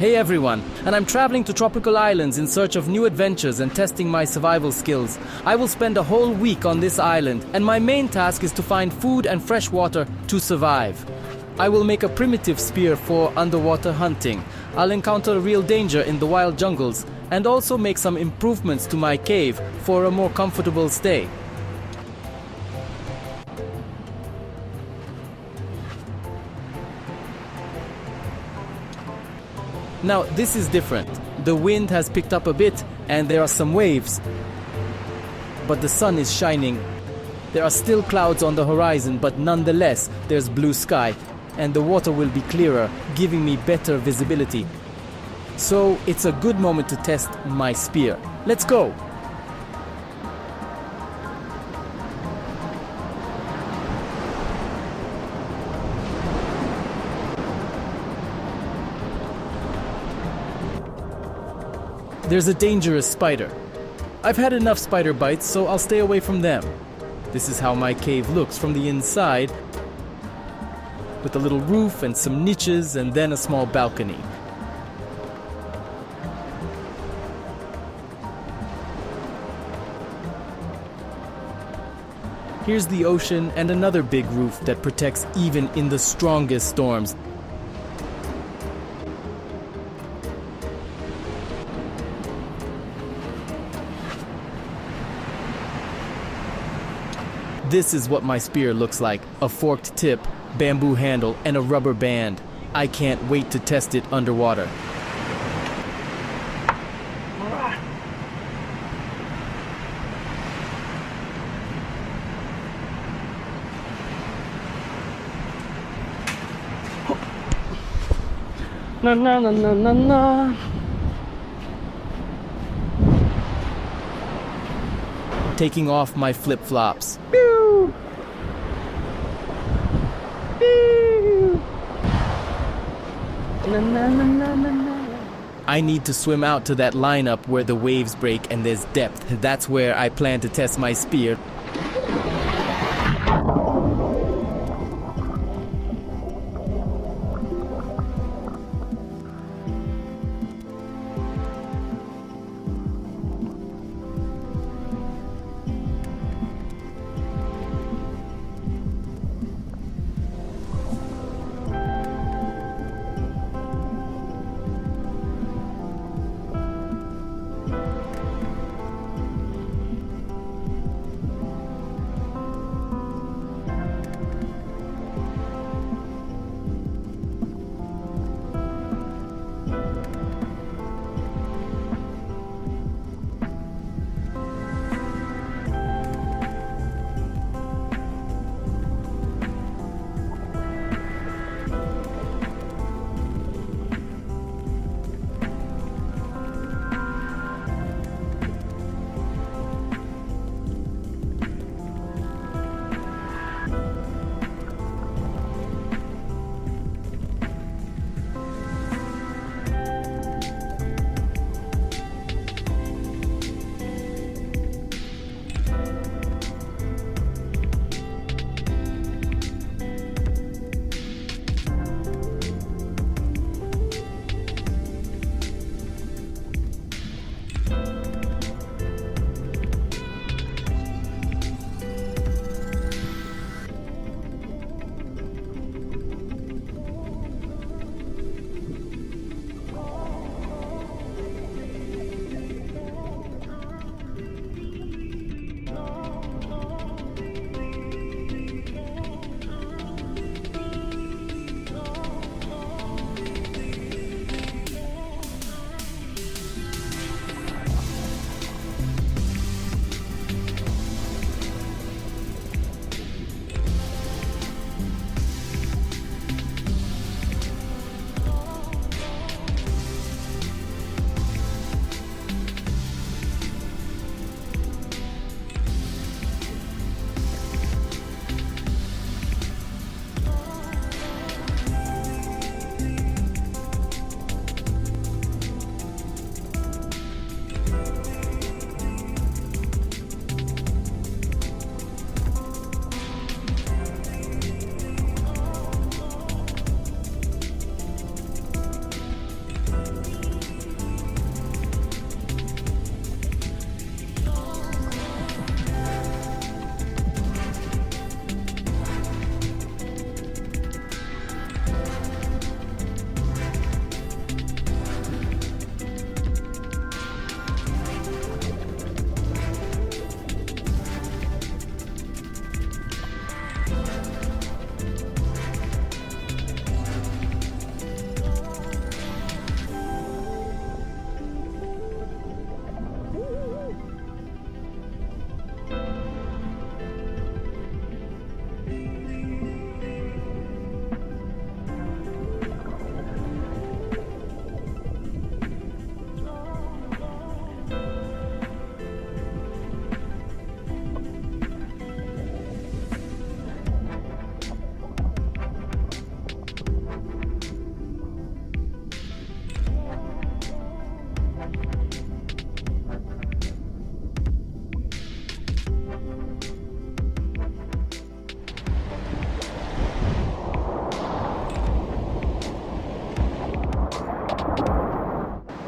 Hey everyone, and I'm traveling to tropical islands in search of new adventures and testing my survival skills. I will spend a whole week on this island, and my main task is to find food and fresh water to survive. I will make a primitive spear for underwater hunting. I'll encounter real danger in the wild jungles, and also make some improvements to my cave for a more comfortable stay. Now, this is different. The wind has picked up a bit and there are some waves. But the sun is shining. There are still clouds on the horizon, but nonetheless, there's blue sky. And the water will be clearer, giving me better visibility. So, it's a good moment to test my spear. Let's go! There's a dangerous spider. I've had enough spider bites, so I'll stay away from them. This is how my cave looks from the inside, with a little roof and some niches and then a small balcony. Here's the ocean and another big roof that protects even in the strongest storms. This is what my spear looks like: a forked tip, bamboo handle, and a rubber band. I can't wait to test it underwater. Na na na na na na. Taking off my flip-flops. I need to swim out to that lineup where the waves break and there's depth. That's where I plan to test my spear.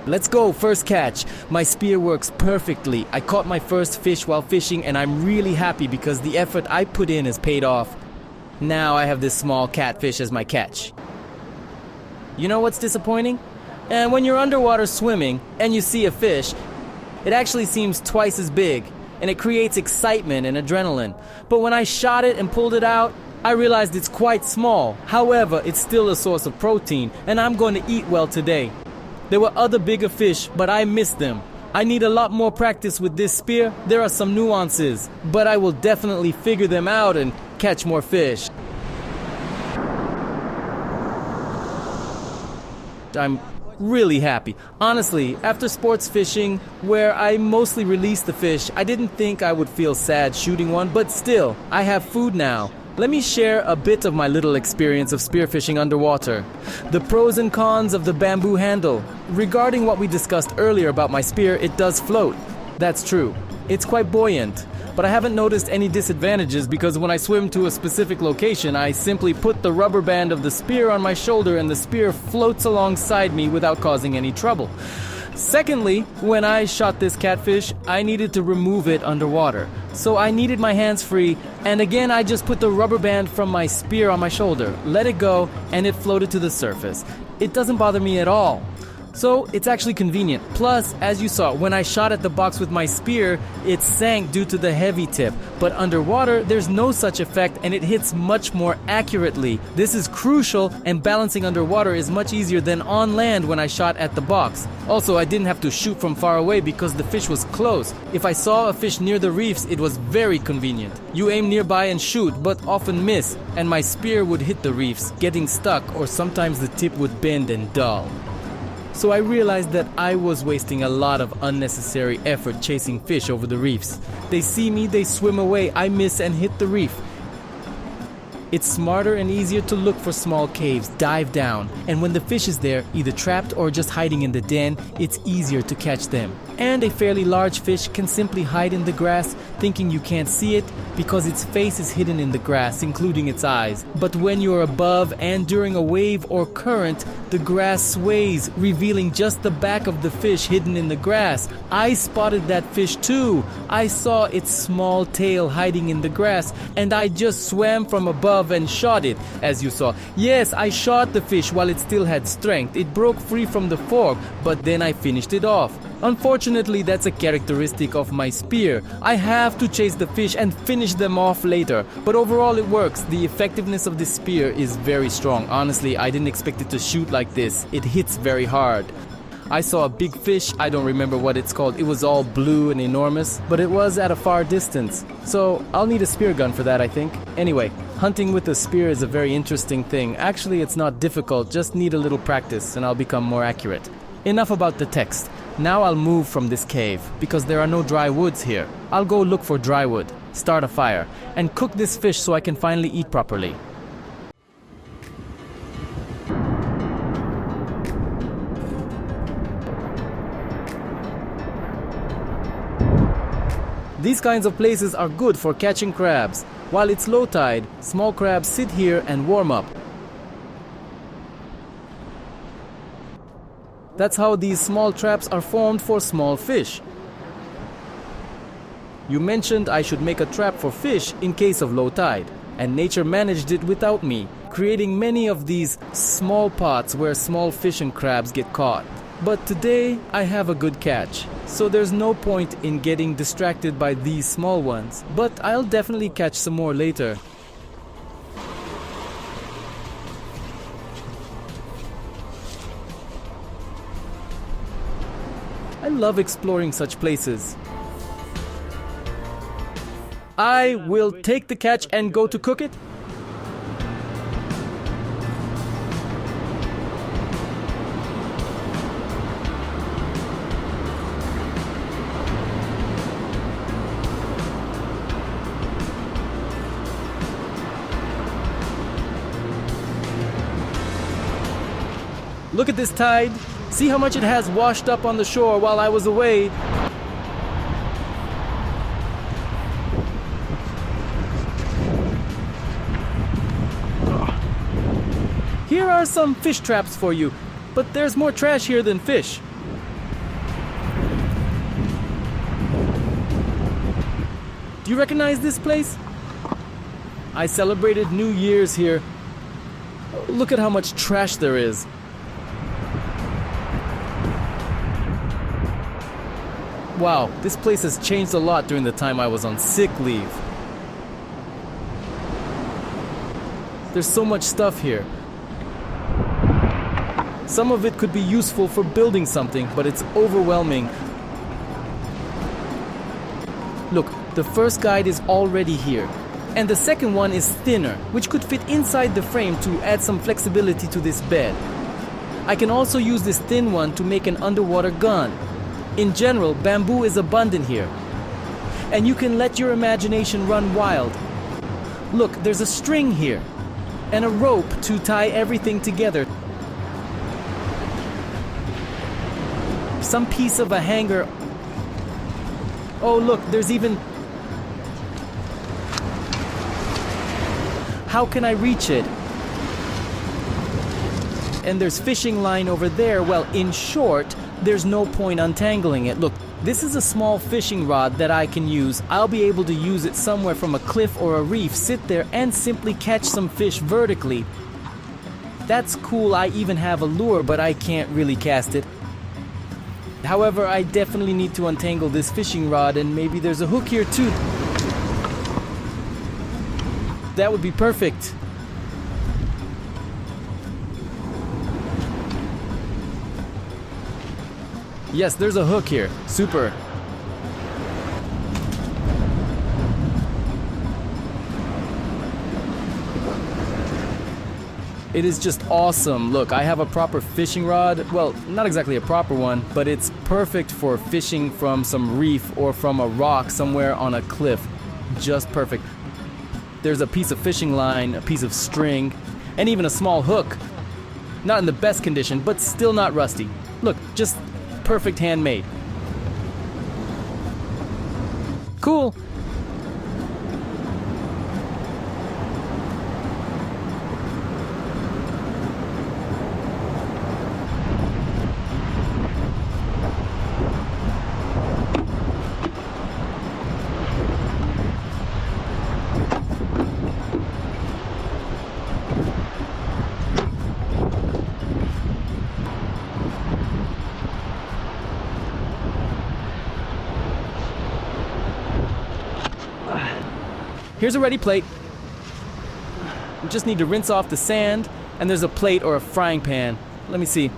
Let's go, first catch. My spear works perfectly. I caught my first fish while fishing and I'm really happy because the effort I put in has paid off. Now I have this small catfish as my catch. You know what's disappointing? And when you're underwater swimming and you see a fish, it actually seems twice as big and it creates excitement and adrenaline. But when I shot it and pulled it out, I realized it's quite small. However, it's still a source of protein and I'm going to eat well today. There were other bigger fish, but I missed them. I need a lot more practice with this spear. There are some nuances, but I will definitely figure them out and catch more fish. I'm really happy. Honestly, after sports fishing, where I mostly release the fish, I didn't think I would feel sad shooting one, but still, I have food now. Let me share a bit of my little experience of spearfishing underwater. The pros and cons of the bamboo handle. Regarding what we discussed earlier about my spear, it does float. That's true. It's quite buoyant. But I haven't noticed any disadvantages because when I swim to a specific location, I simply put the rubber band of the spear on my shoulder and the spear floats alongside me without causing any trouble. Secondly, when I shot this catfish, I needed to remove it underwater. So I needed my hands free, and again I just put the rubber band from my spear on my shoulder, let it go, and it floated to the surface. It doesn't bother me at all. So it's actually convenient. Plus, as you saw, when I shot at the box with my spear, it sank due to the heavy tip. But underwater, there's no such effect and it hits much more accurately. This is crucial, and balancing underwater is much easier than on land when I shot at the box. Also, I didn't have to shoot from far away because the fish was close. If I saw a fish near the reefs, it was very convenient. You aim nearby and shoot, but often miss, and my spear would hit the reefs, getting stuck, or sometimes the tip would bend and dull. So I realized that I was wasting a lot of unnecessary effort chasing fish over the reefs. They see me, they swim away, I miss and hit the reef. It's smarter and easier to look for small caves, dive down, and when the fish is there, either trapped or just hiding in the den, it's easier to catch them. And a fairly large fish can simply hide in the grass, thinking you can't see it because its face is hidden in the grass, including its eyes. But when you're above and during a wave or current, the grass sways, revealing just the back of the fish hidden in the grass. I spotted that fish too. I saw its small tail hiding in the grass, and I just swam from above and shot it, as you saw. Yes, I shot the fish while it still had strength. It broke free from the fork, but then I finished it off. Unfortunately, that's a characteristic of my spear. I have to chase the fish and finish them off later. But overall it works. The effectiveness of this spear is very strong. Honestly, I didn't expect it to shoot like this. It hits very hard. I saw a big fish, I don't remember what it's called. It was all blue and enormous, but it was at a far distance. So I'll need a spear gun for that, I think. Anyway, hunting with a spear is a very interesting thing. Actually, it's not difficult, just need a little practice and I'll become more accurate. Enough about the text. Now I'll move from this cave, because there are no dry woods here. I'll go look for dry wood, start a fire, and cook this fish so I can finally eat properly. These kinds of places are good for catching crabs. While it's low tide, small crabs sit here and warm up. That's how these small traps are formed for small fish. You mentioned I should make a trap for fish in case of low tide, and nature managed it without me, creating many of these small pots where small fish and crabs get caught. But today I have a good catch, so there's no point in getting distracted by these small ones, but I'll definitely catch some more later. I love exploring such places. I will take the catch and go to cook it. Look at this tide. See how much it has washed up on the shore while I was away. Here are some fish traps for you, but there's more trash here than fish. You recognize this place? I celebrated New Year's here. Look at how much trash there is. Wow, this place has changed a lot during the time I was on sick leave. There's so much stuff here. Some of it could be useful for building something, but it's overwhelming. Look, the first guide is already here. And the second one is thinner, which could fit inside the frame to add some flexibility to this bed. I can also use this thin one to make an underwater gun. In general, bamboo is abundant here. And you can let your imagination run wild. Look, there's a string here. And a rope to tie everything together. Some piece of a hanger. Oh look, there's even... How can I reach it? And there's fishing line over there. Well, in short, there's no point untangling it. Look, this is a small fishing rod that I can use. I'll be able to use it somewhere from a cliff or a reef, sit there and simply catch some fish vertically. That's cool. I even have a lure, but I can't really cast it. However, I definitely need to untangle this fishing rod, and maybe there's a hook here too. That would be perfect. Yes, there's a hook here. Super. It is just awesome. Look, I have a proper fishing rod. Well, not exactly a proper one, but it's perfect for fishing from some reef or from a rock somewhere on a cliff. Just perfect. There's a piece of fishing line, a piece of string, and even a small hook. Not in the best condition, but still not rusty. Look, just perfect handmade. Cool. Here's a ready plate. We just need to rinse off the sand, and there's a plate or a frying pan. Let me see.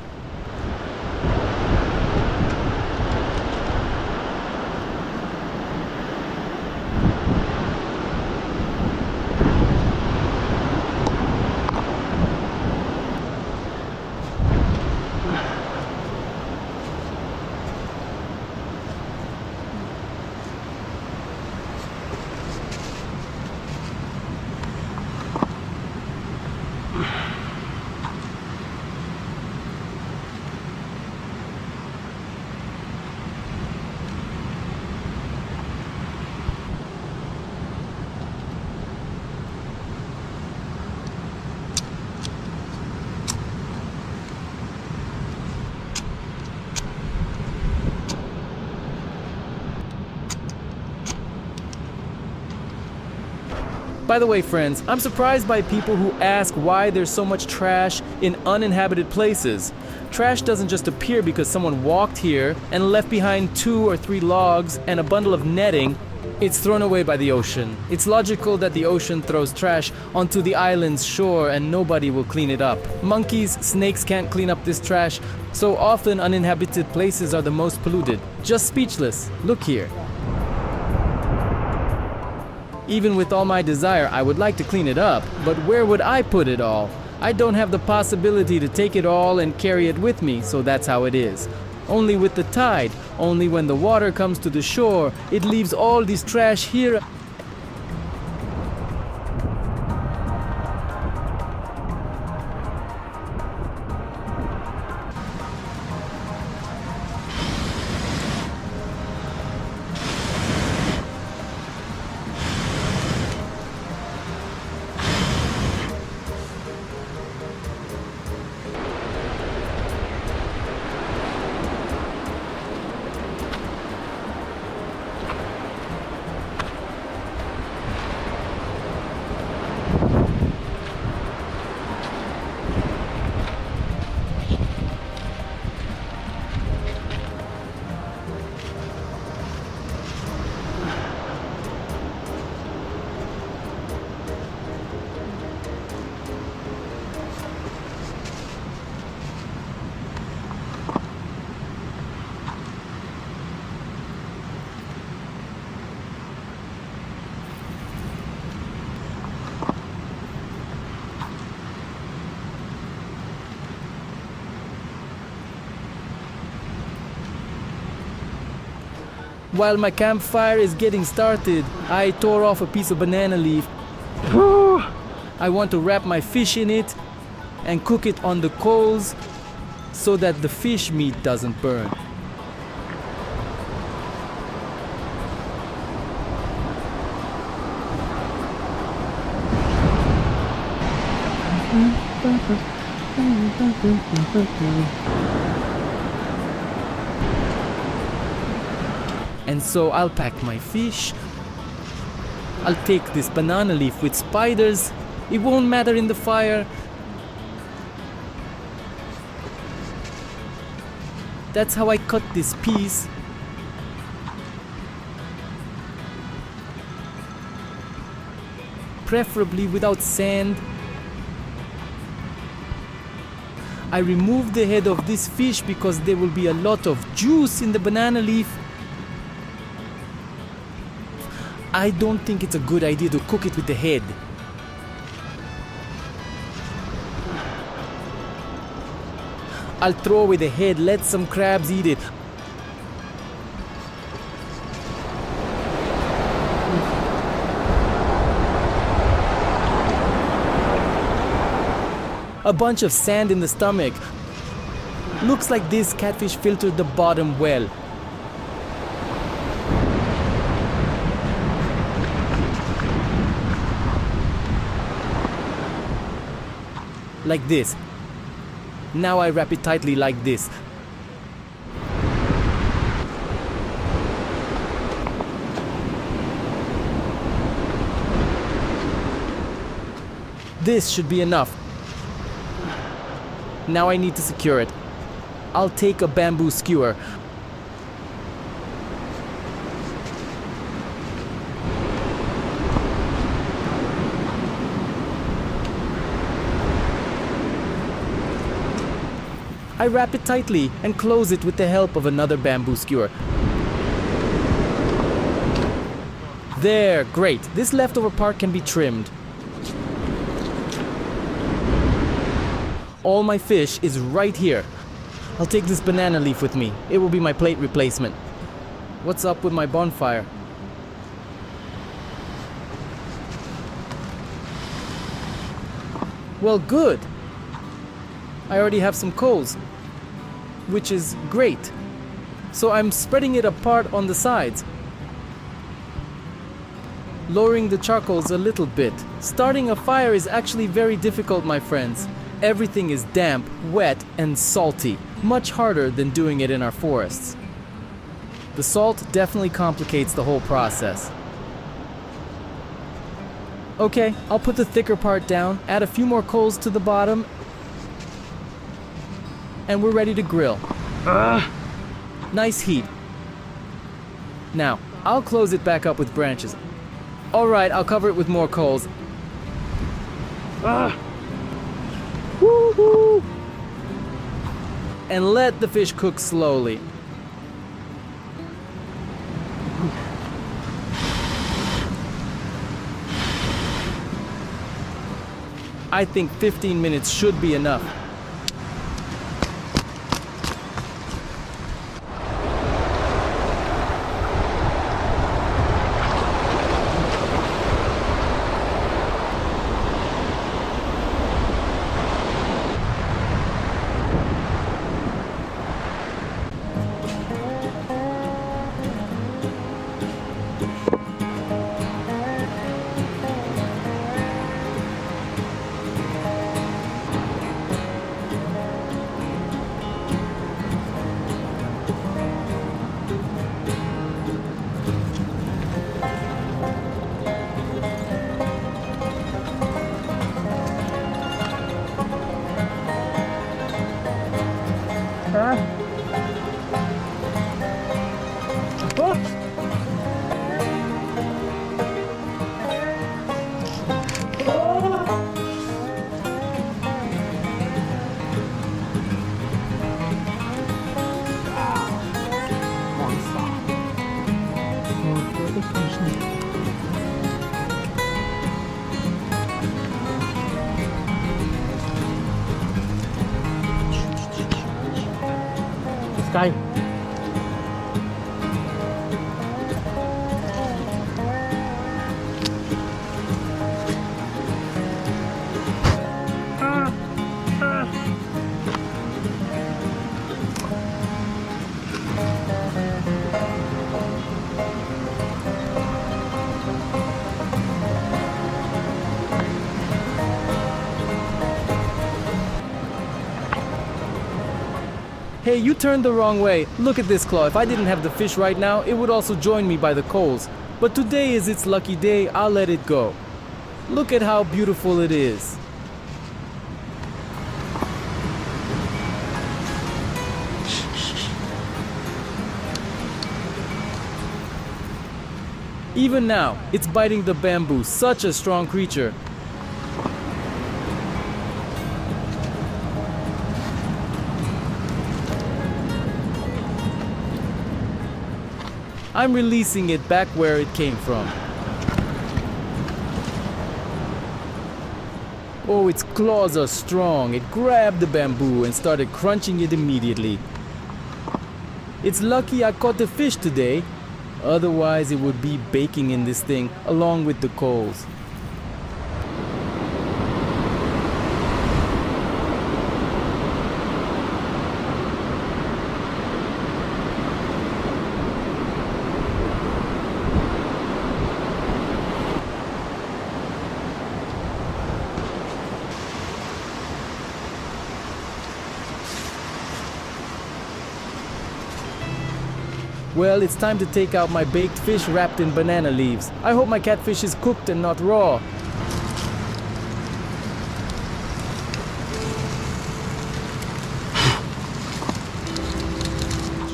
By the way, friends, I'm surprised by people who ask why there's so much trash in uninhabited places. Trash doesn't just appear because someone walked here and left behind 2 or 3 logs and a bundle of netting. It's thrown away by the ocean. It's logical that the ocean throws trash onto the island's shore and nobody will clean it up. Monkeys, snakes can't clean up this trash, so often uninhabited places are the most polluted. Just speechless. Look here. Even with all my desire, I would like to clean it up, but where would I put it all? I don't have the possibility to take it all and carry it with me, so that's how it is. Only with the tide, only when the water comes to the shore, it leaves all this trash here. While my campfire is getting started, I tore off a piece of banana leaf. I want to wrap my fish in it and cook it on the coals so that the fish meat doesn't burn. And so I'll pack my fish. I'll take this banana leaf with spiders. It won't matter in the fire. That's how I cut this piece. Preferably without sand. I remove the head of this fish because there will be a lot of juice in the banana leaf. I don't think it's a good idea to cook it with the head. I'll throw away the head, let some crabs eat it. A bunch of sand in the stomach. Looks like this catfish filtered the bottom well. Like this. Now I wrap it tightly like this. This should be enough. Now I need to secure it. I'll take a bamboo skewer. I wrap it tightly and close it with the help of another bamboo skewer. There, great. This leftover part can be trimmed. All my fish is right here. I'll take this banana leaf with me. It will be my plate replacement. What's up with my bonfire? Well, good. I already have some coals, which is great. So I'm spreading it apart on the sides, lowering the charcoals a little bit. Starting a fire is actually very difficult, my friends. Everything is damp, wet, and salty, much harder than doing it in our forests. The salt definitely complicates the whole process. Okay, I'll put the thicker part down, add a few more coals to the bottom, and we're ready to grill. Nice heat. Now, I'll close it back up with branches. Alright, I'll cover it with more coals. Woo-hoo! And let the fish cook slowly. I think 15 minutes should be enough. Sky. Hey, you turned the wrong way. Look at this claw. If I didn't have the fish right now, it would also join me by the coals. But today is its lucky day, I'll let it go. Look at how beautiful it is. Even now, it's biting the bamboo, such a strong creature. I'm releasing it back where it came from. Oh, its claws are strong. It grabbed the bamboo and started crunching it immediately. It's lucky I caught the fish today. Otherwise, it would be baking in this thing along with the coals. Well, it's time to take out my baked fish wrapped in banana leaves. I hope my catfish is cooked and not raw.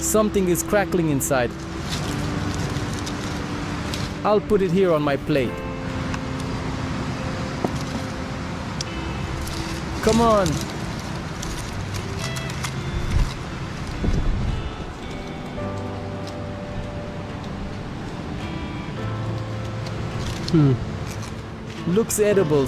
Something is crackling inside. I'll put it here on my plate. Come on. Looks edible.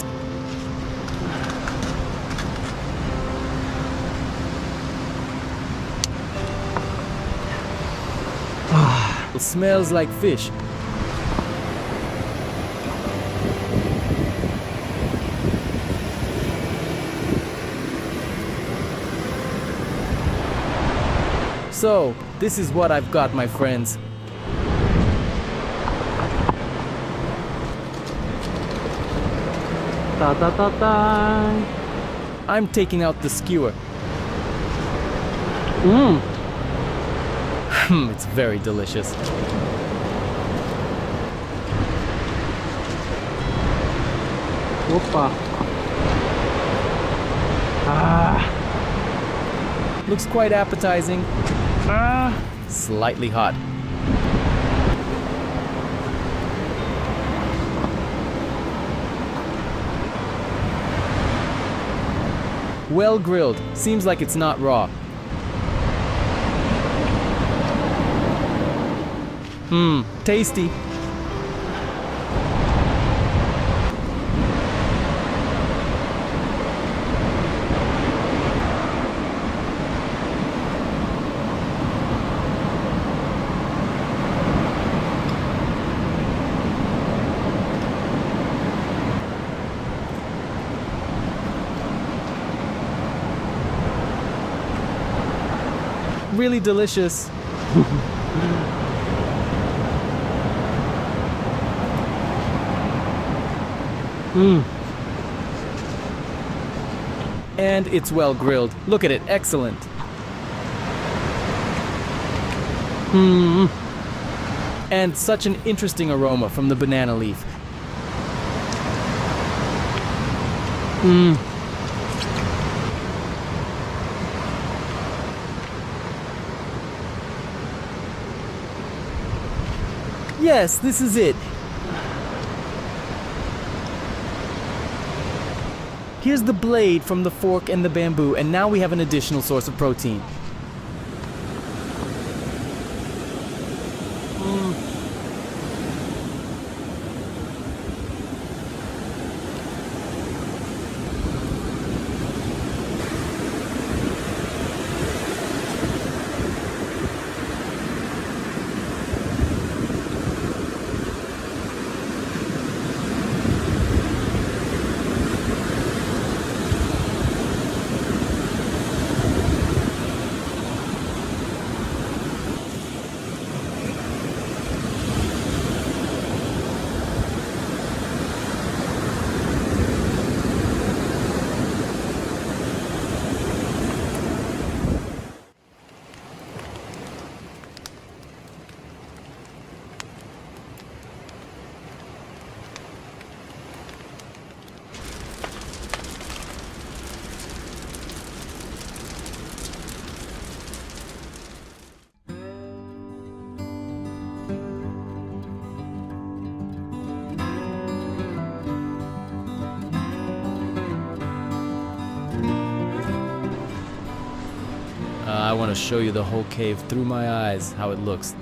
Smells like fish. So, this is what I've got, my friends. Ta ta ta ta. I'm taking out the skewer. It's very delicious. Opa. Looks quite appetizing. Slightly hot. Well grilled. Seems like it's not raw. Tasty. Really delicious. And it's well grilled. Look at it, excellent. And such an interesting aroma from the banana leaf. Yes, this is it. Here's the blade from the fork and the bamboo, and now we have an additional source of protein. want to show you the whole cave through my eyes, how it looks.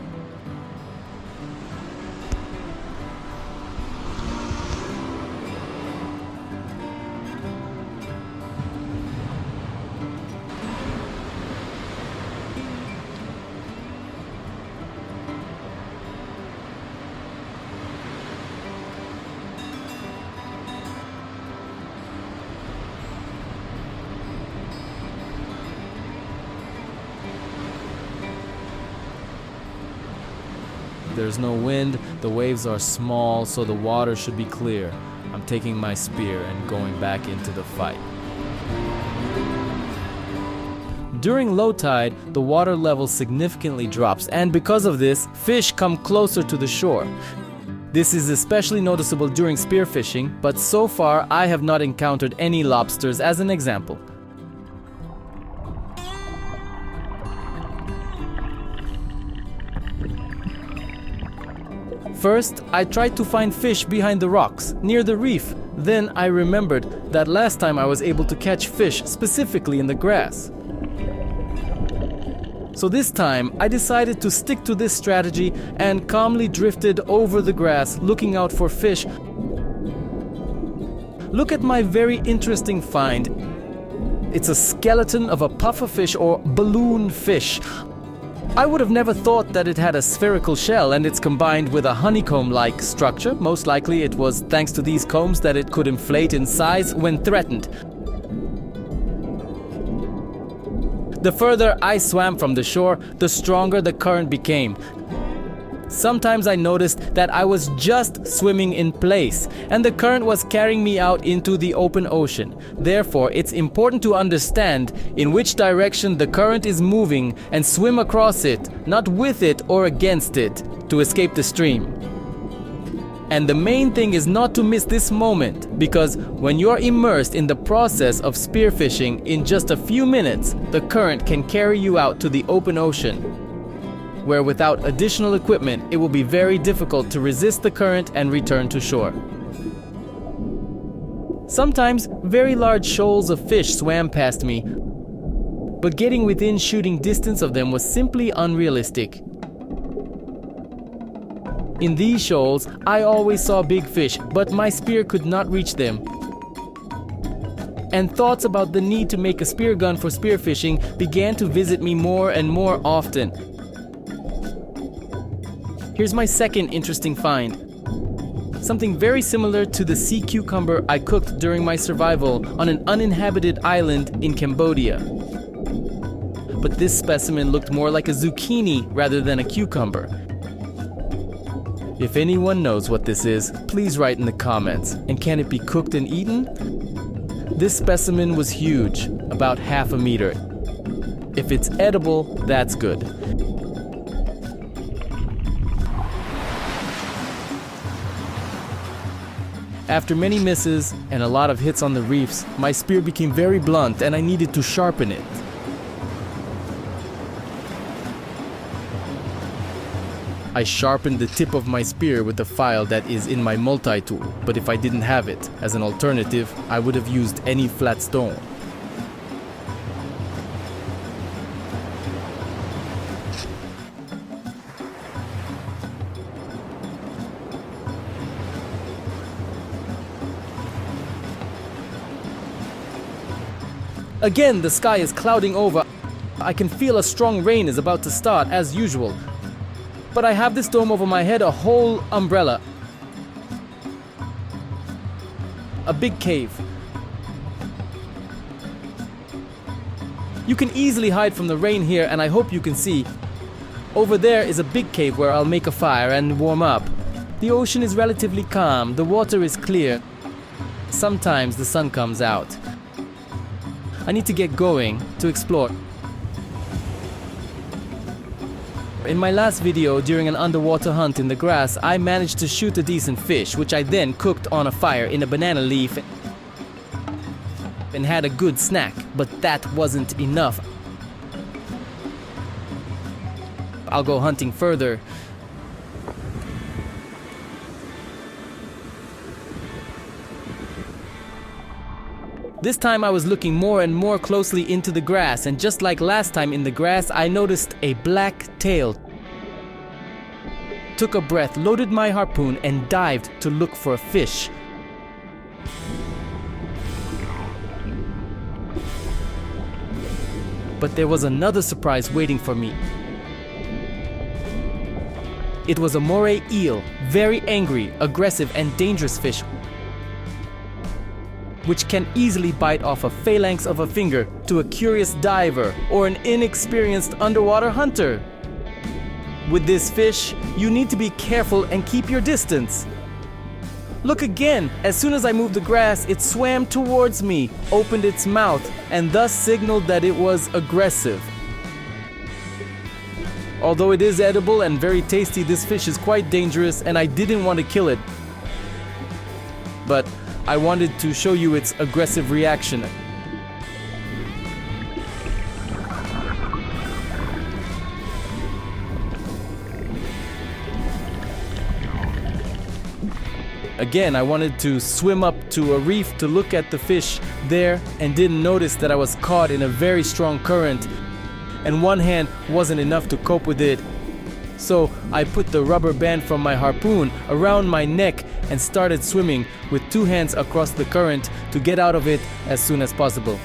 There's no wind, the waves are small, so the water should be clear. I'm taking my spear and going back into the fight. During low tide, the water level significantly drops, and because of this, fish come closer to the shore. This is especially noticeable during spearfishing, but so far I have not encountered any lobsters as an example. First, I tried to find fish behind the rocks, near the reef. Then I remembered that last time I was able to catch fish specifically in the grass. So this time, I decided to stick to this strategy and calmly drifted over the grass, looking out for fish. Look at my very interesting find. It's a skeleton of a pufferfish or balloon fish. I would have never thought that it had a spherical shell and it's combined with a honeycomb-like structure. Most likely it was thanks to these combs that it could inflate in size when threatened. The further I swam from the shore, the stronger the current became. Sometimes I noticed that I was just swimming in place, and the current was carrying me out into the open ocean. Therefore, it's important to understand in which direction the current is moving and swim across it, not with it or against it, to escape the stream. And the main thing is not to miss this moment, because when you're immersed in the process of spearfishing, in just a few minutes, the current can carry you out to the open ocean, where without additional equipment, it will be very difficult to resist the current and return to shore. Sometimes, very large shoals of fish swam past me, but getting within shooting distance of them was simply unrealistic. In these shoals, I always saw big fish, but my spear could not reach them. And thoughts about the need to make a spear gun for spearfishing began to visit me more and more often. Here's my second interesting find. Something very similar to the sea cucumber I cooked during my survival on an uninhabited island in Cambodia. But this specimen looked more like a zucchini rather than a cucumber. If anyone knows what this is, please write in the comments. And can it be cooked and eaten? This specimen was huge, about half a meter. If it's edible, that's good. After many misses and a lot of hits on the reefs, my spear became very blunt and I needed to sharpen it. I sharpened the tip of my spear with the file that is in my multi-tool, but if I didn't have it, as an alternative, I would have used any flat stone. Again, the sky is clouding over. I can feel a strong rain is about to start as usual. But I have this dome over my head, a whole umbrella. A big cave. You can easily hide from the rain here, and I hope you can see. Over there is a big cave where I'll make a fire and warm up. The ocean is relatively calm, the water is clear. Sometimes the sun comes out. I need to get going to explore. In my last video, during an underwater hunt in the grass, I managed to shoot a decent fish, which I then cooked on a fire in a banana leaf and had a good snack, but that wasn't enough. I'll go hunting further. This time I was looking more and more closely into the grass, and just like last time in the grass, I noticed a black tail. Took a breath, loaded my harpoon, and dived to look for a fish. But there was another surprise waiting for me. It was a moray eel, very angry, aggressive, and dangerous fish, which can easily bite off a phalanx of a finger to a curious diver or an inexperienced underwater hunter. With this fish, you need to be careful and keep your distance. Look again, as soon as I moved the grass, it swam towards me, opened its mouth, and thus signaled that it was aggressive. Although it is edible and very tasty, this fish is quite dangerous and I didn't want to kill it. But I wanted to show you its aggressive reaction. Again, I wanted to swim up to a reef to look at the fish there and didn't notice that I was caught in a very strong current and one hand wasn't enough to cope with it. So I put the rubber band from my harpoon around my neck and started swimming with two hands across the current to get out of it as soon as possible.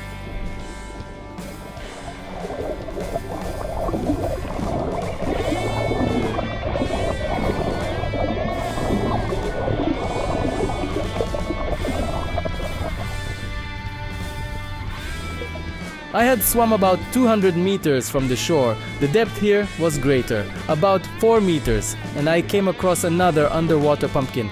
I had swum about 200 meters from the shore. The depth here was greater, about 4 meters, and I came across another underwater pumpkin.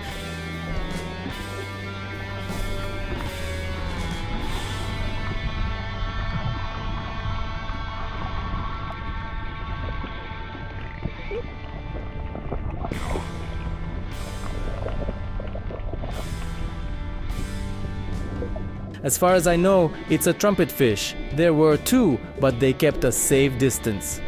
As far as I know, it's a trumpet fish. There were two, but they kept a safe distance.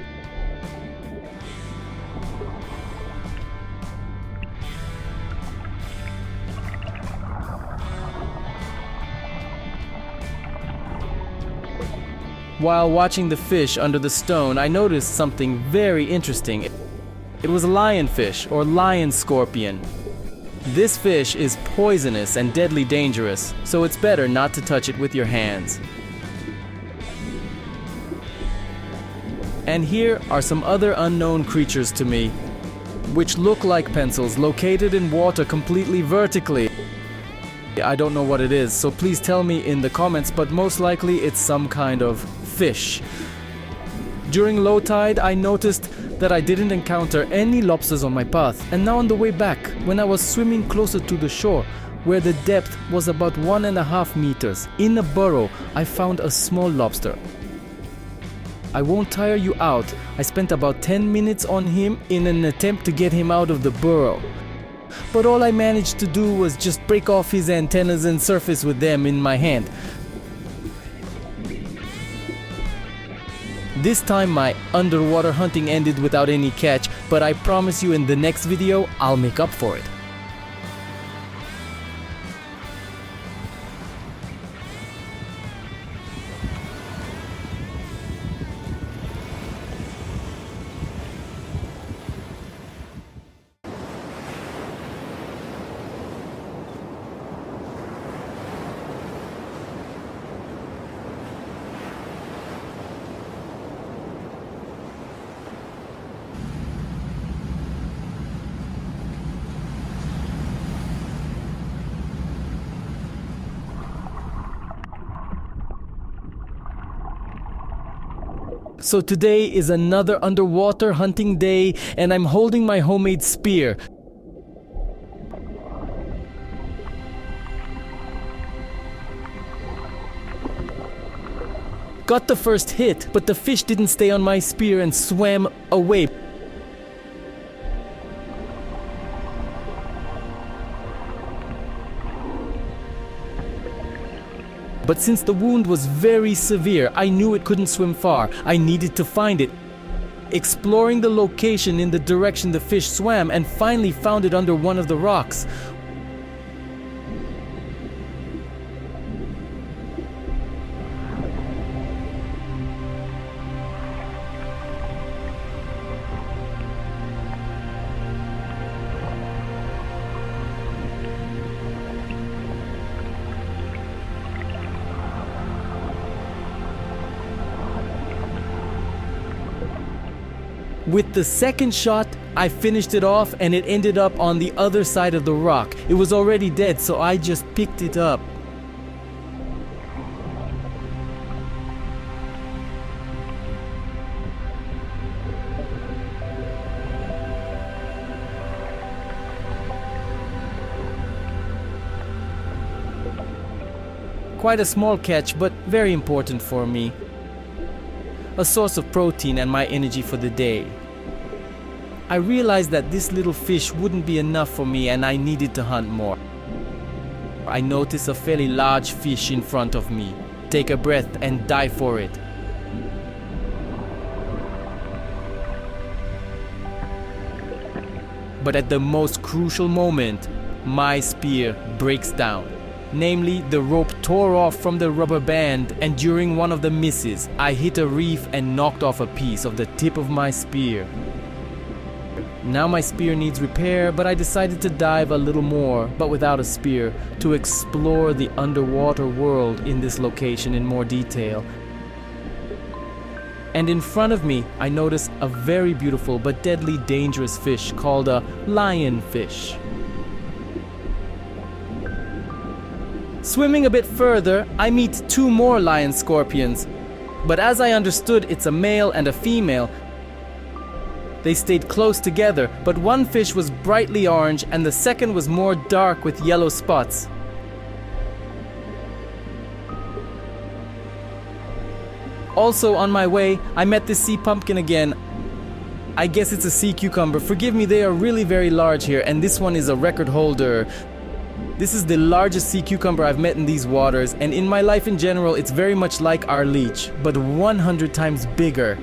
While watching the fish under the stone, I noticed something very interesting. It was a lionfish or lion scorpion. This fish is poisonous and deadly dangerous, so it's better not to touch it with your hands. And here are some other unknown creatures to me, which look like pencils located in water completely vertically. I don't know what it is, so please tell me in the comments, but most likely it's some kind of fish. During low tide, I noticed that I didn't encounter any lobsters on my path, and now on the way back, when I was swimming closer to the shore, where the depth was about 1.5 meters, in a burrow, I found a small lobster. I won't tire you out. I spent about 10 minutes on him in an attempt to get him out of the burrow. But all I managed to do was just break off his antennas and surface with them in my hand. This time my underwater hunting ended without any catch, but I promise you in the next video I'll make up for it. So today is another underwater hunting day, and I'm holding my homemade spear. Got the first hit, but the fish didn't stay on my spear and swam away. But since the wound was very severe, I knew it couldn't swim far. I needed to find it. Exploring the location in the direction the fish swam, and finally found it under one of the rocks. With the second shot, I finished it off and it ended up on the other side of the rock. It was already dead, so I just picked it up. Quite a small catch, but very important for me. A source of protein and my energy for the day. I realized that this little fish wouldn't be enough for me and I needed to hunt more. I noticed a fairly large fish in front of me. Take a breath and dive for it. But at the most crucial moment, my spear breaks down. Namely, the rope tore off from the rubber band, and during one of the misses, I hit a reef and knocked off a piece of the tip of my spear. Now my spear needs repair, but I decided to dive a little more, but without a spear, to explore the underwater world in this location in more detail. And in front of me, I notice a very beautiful but deadly dangerous fish called a lionfish. Swimming a bit further, I meet two more lion scorpions. But as I understood it's a male and a female, they stayed close together, but one fish was brightly orange and the second was more dark with yellow spots. Also on my way, I met this sea pumpkin again. I guess it's a sea cucumber. Forgive me, they are really very large here, and this one is a record holder. This is the largest sea cucumber I've met in these waters, and in my life in general, it's very much like our leech, but 100 times bigger.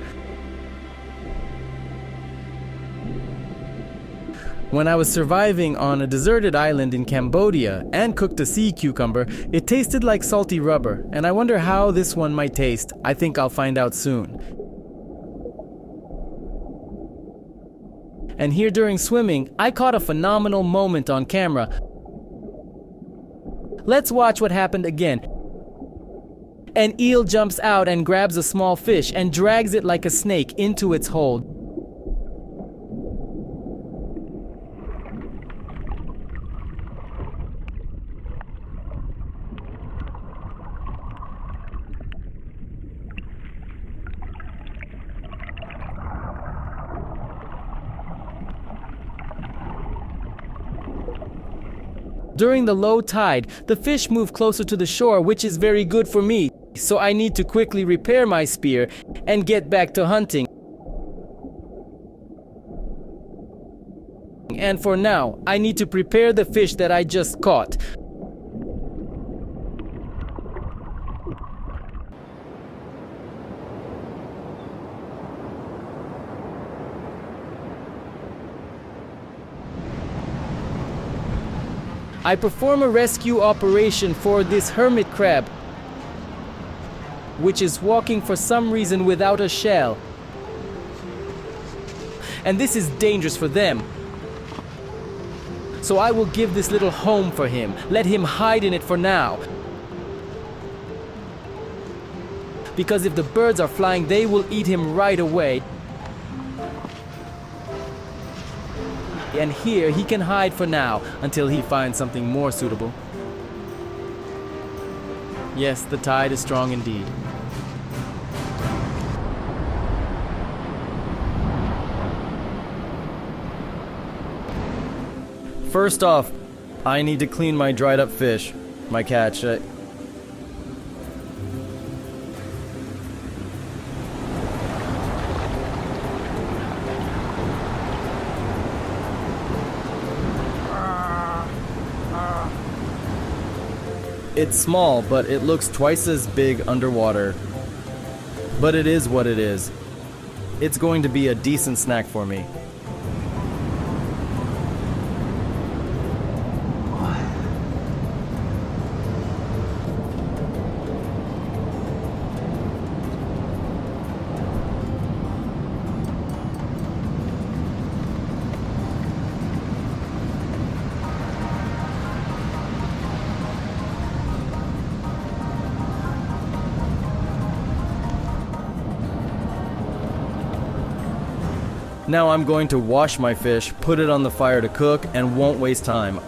When I was surviving on a deserted island in Cambodia and cooked a sea cucumber, it tasted like salty rubber, and I wonder how this one might taste. I think I'll find out soon. And here during swimming, I caught a phenomenal moment on camera. Let's watch what happened again. An eel jumps out and grabs a small fish and drags it like a snake into its hold. During the low tide, the fish move closer to the shore, which is very good for me, so I need to quickly repair my spear and get back to hunting. And for now, I need to prepare the fish that I just caught. I perform a rescue operation for this hermit crab, which is walking for some reason without a shell. And this is dangerous for them. So I will give this little home for him. Let him hide in it for now. Because if the birds are flying, they will eat him right away. And here he can hide for now until he finds something more suitable. Yes, the tide is strong indeed. First off, I need to clean my dried up fish, my catch. It's small, but it looks twice as big underwater. But it is what it is. It's going to be a decent snack for me. Now I'm going to wash my fish, put it on the fire to cook, and won't waste time.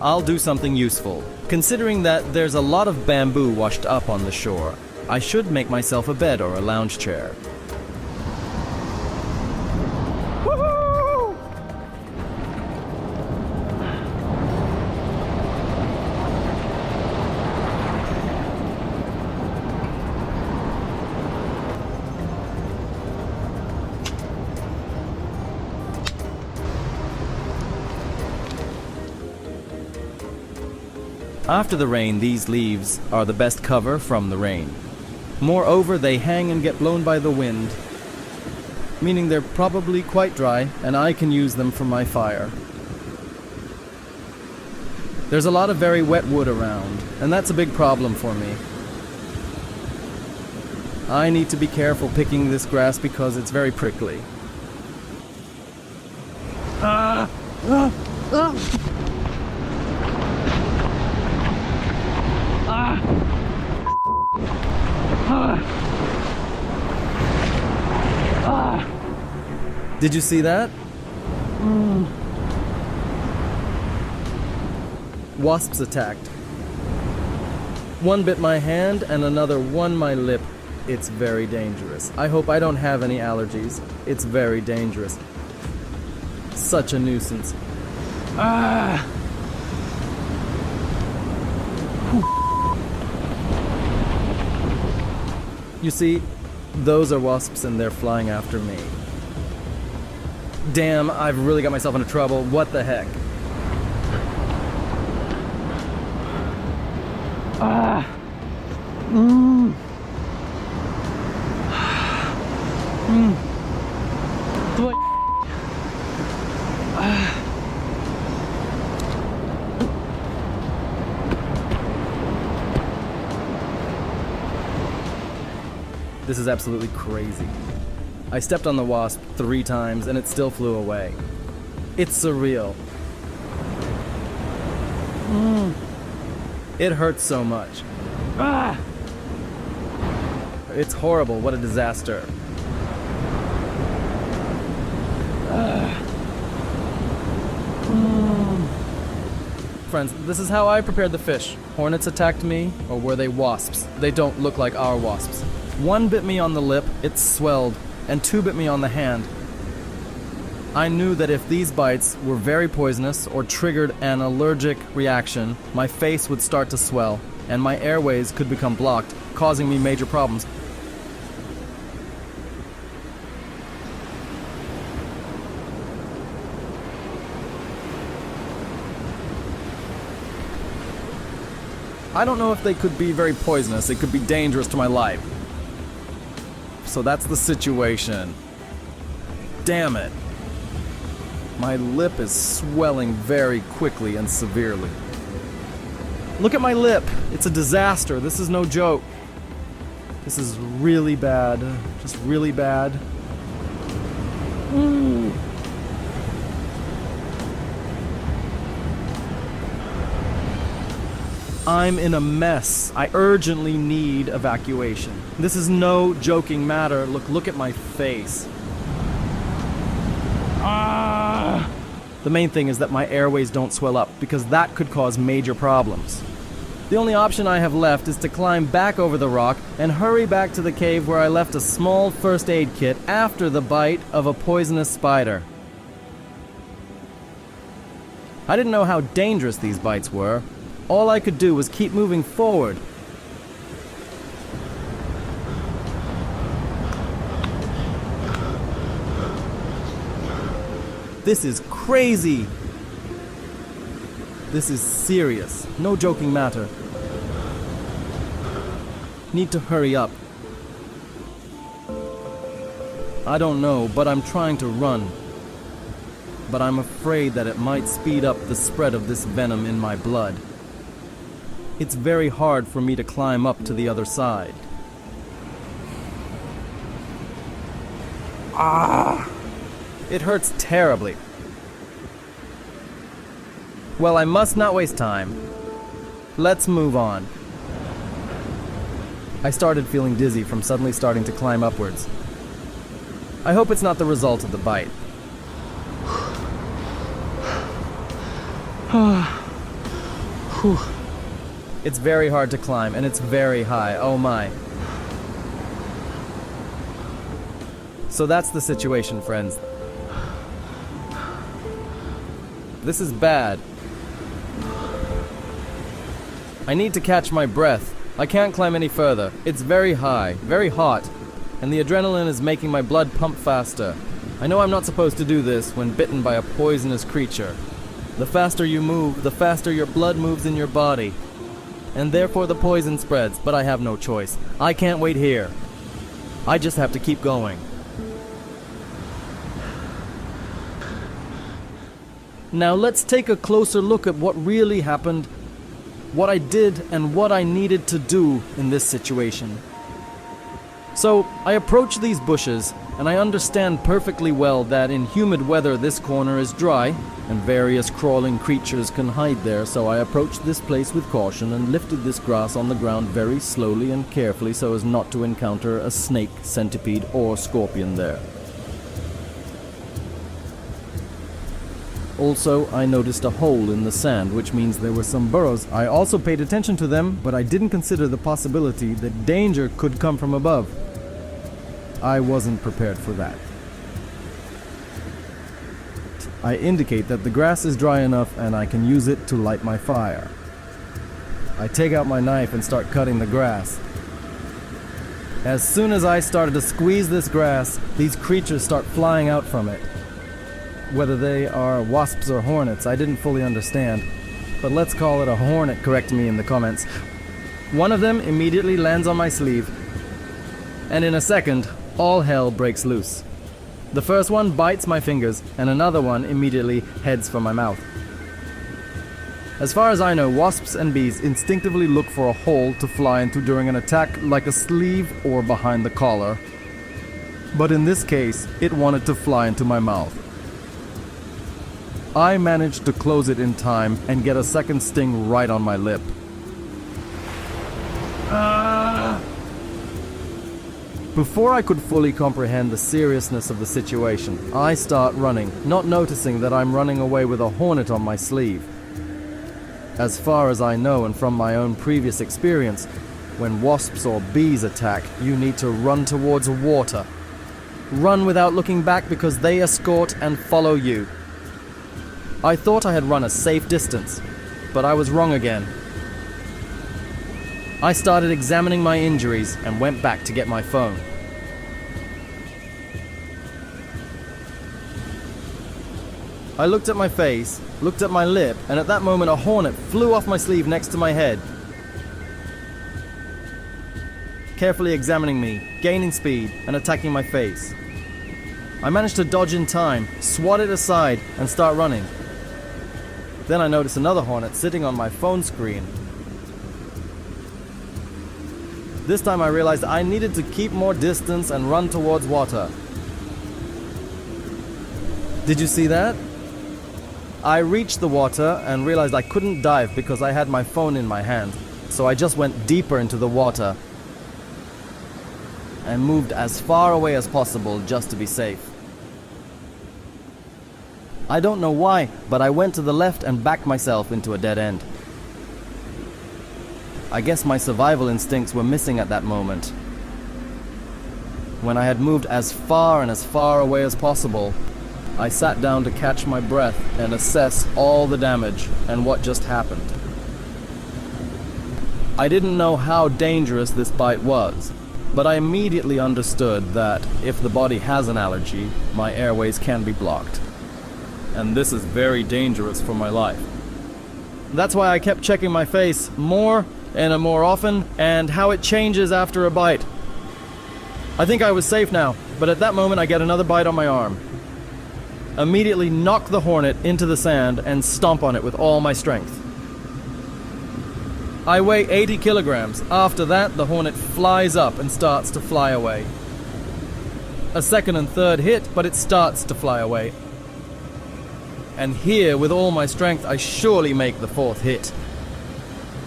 I'll do something useful. Considering that there's a lot of bamboo washed up on the shore, I should make myself a bed or a lounge chair. After the rain, these leaves are the best cover from the rain. Moreover, they hang and get blown by the wind, meaning they're probably quite dry, and I can use them for my fire. There's a lot of very wet wood around, and that's a big problem for me. I need to be careful picking this grass because it's very prickly. Did you see that? Wasps attacked. One bit my hand and another one my lip. It's very dangerous. I hope I don't have any allergies. It's very dangerous. Such a nuisance. You see, those are wasps and they're flying after me. Damn, I've really got myself into trouble. What the heck? This is absolutely crazy. I stepped on the wasp 3 times and it still flew away. It's surreal. It hurts so much. It's horrible. What a disaster. Friends, this is how I prepared the fish. Hornets attacked me, or were they wasps? They don't look like our wasps. 1 bit me on the lip, it swelled, and 2 bit me on the hand. I knew that if these bites were very poisonous or triggered an allergic reaction, my face would start to swell, and my airways could become blocked, causing me major problems. I don't know if they could be very poisonous. It could be dangerous to my life. So that's the situation. Damn it. My lip is swelling very quickly and severely. Look at my lip. It's a disaster. This is no joke. This is really bad. Just really bad. I'm in a mess. I urgently need evacuation. This is no joking matter. Look at my face. The main thing is that my airways don't swell up, because that could cause major problems. The only option I have left is to climb back over the rock and hurry back to the cave where I left a small first aid kit after the bite of a poisonous spider. I didn't know how dangerous these bites were. All I could do was keep moving forward. This is crazy. This is serious. No joking matter. Need to hurry up. I don't know, but I'm trying to run. But I'm afraid that it might speed up the spread of this venom in my blood. It's very hard for me to climb up to the other side. It hurts terribly. Well, I must not waste time. Let's move on. I started feeling dizzy from suddenly starting to climb upwards. I hope it's not the result of the bite. It's very hard to climb, and it's very high. Oh my. So that's the situation, friends. This is bad. I need to catch my breath. I can't climb any further. It's very high, very hot, and the adrenaline is making my blood pump faster. I know I'm not supposed to do this when bitten by a poisonous creature. The faster you move, the faster your blood moves in your body, and therefore the poison spreads, but I have no choice. I can't wait here. I just have to keep going. Now let's take a closer look at what really happened, what I did, and what I needed to do in this situation. So, I approach these bushes, and I understand perfectly well that in humid weather this corner is dry, and various crawling creatures can hide there, so I approached this place with caution and lifted this grass on the ground very slowly and carefully so as not to encounter a snake, centipede, or scorpion there. Also, I noticed a hole in the sand, which means there were some burrows. I also paid attention to them, but I didn't consider the possibility that danger could come from above. I wasn't prepared for that. I indicate that the grass is dry enough and I can use it to light my fire. I take out my knife and start cutting the grass. As soon as I started to squeeze this grass, these creatures start flying out from it. Whether they are wasps or hornets, I didn't fully understand, but let's call it a hornet, correct me in the comments. One of them immediately lands on my sleeve, and in a second, all hell breaks loose. The first one bites my fingers, and another one immediately heads for my mouth. As far as I know, wasps and bees instinctively look for a hole to fly into during an attack, like a sleeve or behind the collar. But in this case, it wanted to fly into my mouth. I managed to close it in time and get a second sting right on my lip. Before I could fully comprehend the seriousness of the situation, I start running, not noticing that I'm running away with a hornet on my sleeve. As far as I know and from my own previous experience, when wasps or bees attack, you need to run towards water. Run without looking back because they escort and follow you. I thought I had run a safe distance, but I was wrong again. I started examining my injuries and went back to get my phone. I looked at my face, looked at my lip, and at that moment a hornet flew off my sleeve next to my head. Carefully examining me, gaining speed, and attacking my face. I managed to dodge in time, swat it aside, and start running. Then I noticed another hornet sitting on my phone screen. This time I realized I needed to keep more distance and run towards water. Did you see that? I reached the water and realized I couldn't dive because I had my phone in my hand. So I just went deeper into the water and moved as far away as possible just to be safe. I don't know why, but I went to the left and backed myself into a dead end. I guess my survival instincts were missing at that moment. When I had moved as far and as far away as possible, I sat down to catch my breath and assess all the damage and what just happened. I didn't know how dangerous this bite was, but I immediately understood that if the body has an allergy, my airways can be blocked. And this is very dangerous for my life. That's why I kept checking my face more and more often, and how it changes after a bite. I think I was safe now, but at that moment I get another bite on my arm. Immediately knock the hornet into the sand and stomp on it with all my strength. I weigh 80 kilograms. After that, the hornet flies up and starts to fly away. A second and third hit, but it starts to fly away. And here, with all my strength, I surely make the fourth hit.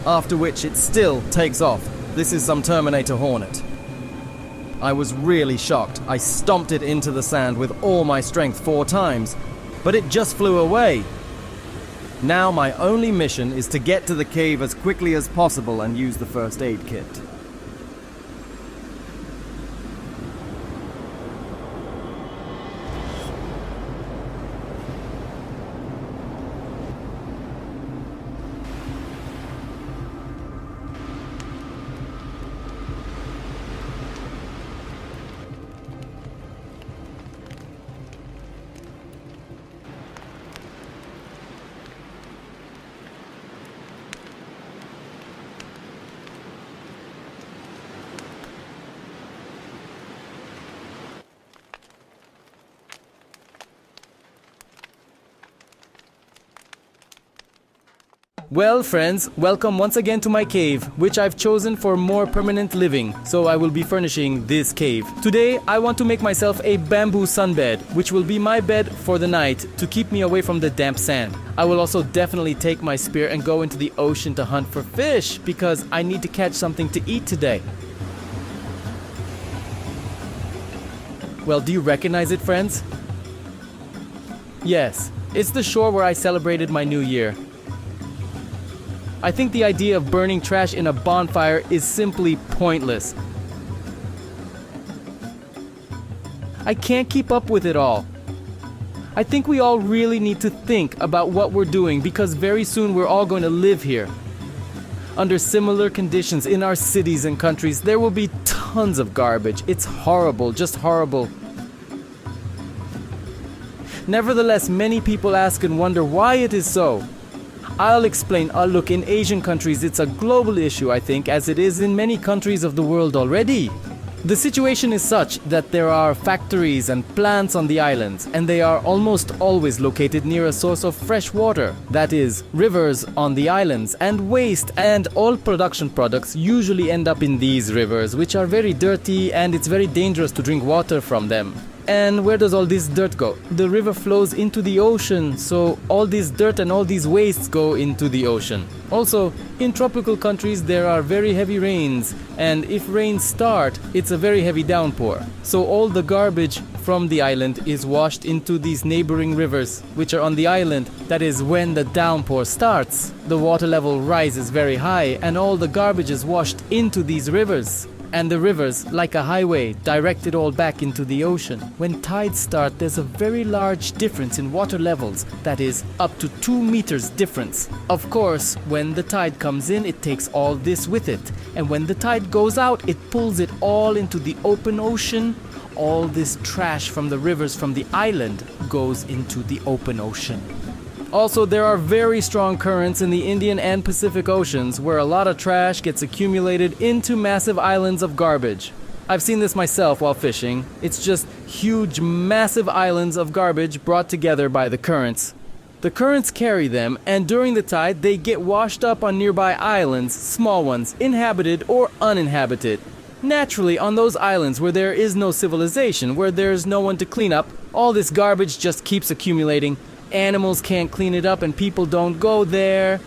After which it still takes off. This is some Terminator Hornet. I was really shocked. I stomped it into the sand with all my strength 4 times, but it just flew away. Now my only mission is to get to the cave as quickly as possible and use the first aid kit. Well, friends, welcome once again to my cave, which I've chosen for more permanent living, so I will be furnishing this cave. Today, I want to make myself a bamboo sunbed, which will be my bed for the night to keep me away from the damp sand. I will also definitely take my spear and go into the ocean to hunt for fish, because I need to catch something to eat today. Well, do you recognize it, friends? Yes, it's the shore where I celebrated my new year. I think the idea of burning trash in a bonfire is simply pointless. I can't keep up with it all. I think we all really need to think about what we're doing because very soon we're all going to live here. Under similar conditions in our cities and countries, there will be tons of garbage. It's horrible, just horrible. Nevertheless, many people ask and wonder why it is so. I'll explain. Look, in Asian countries, it's a global issue, I think, as it is in many countries of the world already. The situation is such that there are factories and plants on the islands, and they are almost always located near a source of fresh water, that is, rivers on the islands, and waste and all production products usually end up in these rivers, which are very dirty, and it's very dangerous to drink water from them. And where does all this dirt go? The river flows into the ocean, so all this dirt and all these wastes go into the ocean. Also, in tropical countries there are very heavy rains, and if rains start, it's a very heavy downpour. So all the garbage from the island is washed into these neighboring rivers, which are on the island. That is, when the downpour starts, the water level rises very high, and all the garbage is washed into these rivers. And the rivers, like a highway, direct it all back into the ocean. When tides start, there's a very large difference in water levels, that is, up to 2 meters difference. Of course, when the tide comes in, it takes all this with it. And when the tide goes out, it pulls it all into the open ocean. All this trash from the rivers from the island goes into the open ocean. Also, there are very strong currents in the Indian and Pacific Oceans where a lot of trash gets accumulated into massive islands of garbage. I've seen this myself while fishing. It's just huge, massive islands of garbage brought together by the currents. The currents carry them, and during the tide, they get washed up on nearby islands, small ones, inhabited or uninhabited. Naturally, on those islands where there is no civilization, where there's no one to clean up, all this garbage just keeps accumulating. Animals can't clean it up and people don't go there.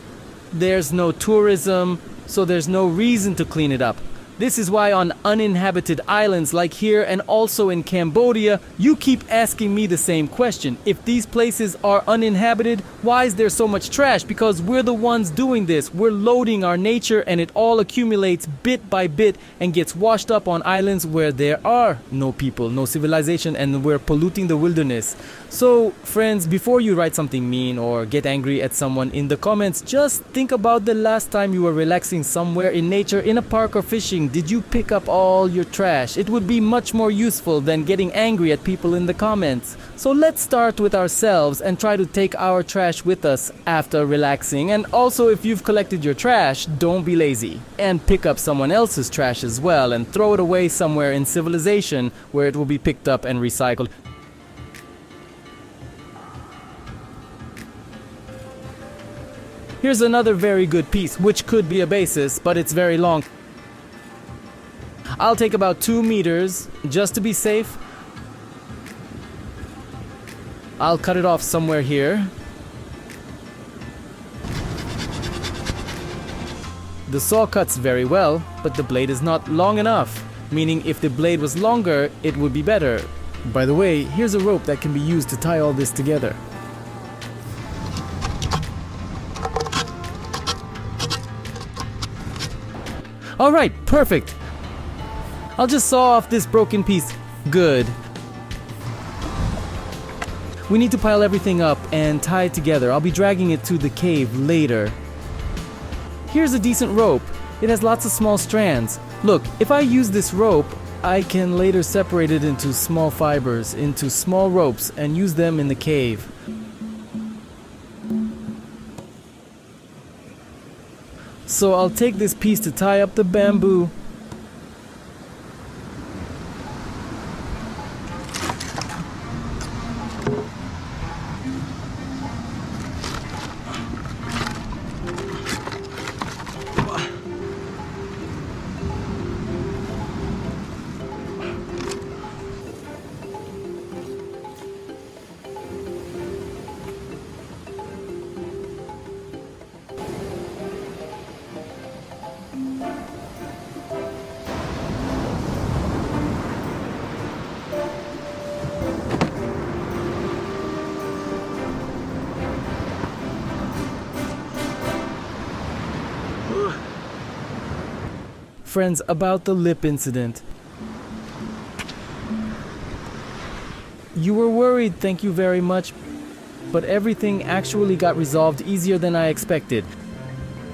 There's no tourism, so there's no reason to clean it up. This is why on uninhabited islands like here and also in Cambodia, you keep asking me the same question. If these places are uninhabited, why is there so much trash? Because we're the ones doing this. We're loading our nature and it all accumulates bit by bit and gets washed up on islands where there are no people, no civilization, and we're polluting the wilderness. So, friends, before you write something mean or get angry at someone in the comments, just think about the last time you were relaxing somewhere in nature, in a park or fishing. Did you pick up all your trash? It would be much more useful than getting angry at people in the comments. So let's start with ourselves and try to take our trash with us after relaxing. And also, if you've collected your trash, don't be lazy. And pick up someone else's trash as well and throw it away somewhere in civilization where it will be picked up and recycled. Here's another very good piece, which could be a basis, but it's very long. I'll take about 2 meters, just to be safe. I'll cut it off somewhere here. The saw cuts very well, but the blade is not long enough, meaning if the blade was longer, it would be better. By the way, here's a rope that can be used to tie all this together. Alright, perfect. I'll just saw off this broken piece. Good. We need to pile everything up and tie it together. I'll be dragging it to the cave later. Here's a decent rope. It has lots of small strands. Look, if I use this rope, I can later separate it into small fibers, into small ropes, and use them in the cave. So I'll take this piece to tie up the bamboo. Friends, about the lip incident. You were worried, thank you very much, but everything actually got resolved easier than I expected.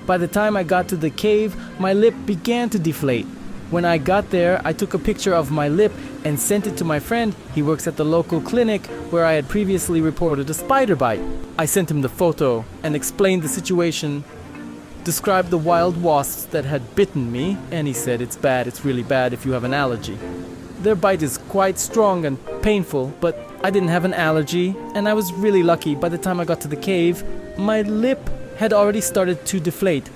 By the time I got to the cave, my lip began to deflate. When I got there, I took a picture of my lip and sent it to my friend. He works at the local clinic where I had previously reported a spider bite. I sent him the photo and explained the situation, described the wild wasps that had bitten me, and he said it's bad, it's really bad if you have an allergy. Their bite is quite strong and painful, but I didn't have an allergy, and I was really lucky. By the time I got to the cave, my lip had already started to deflate.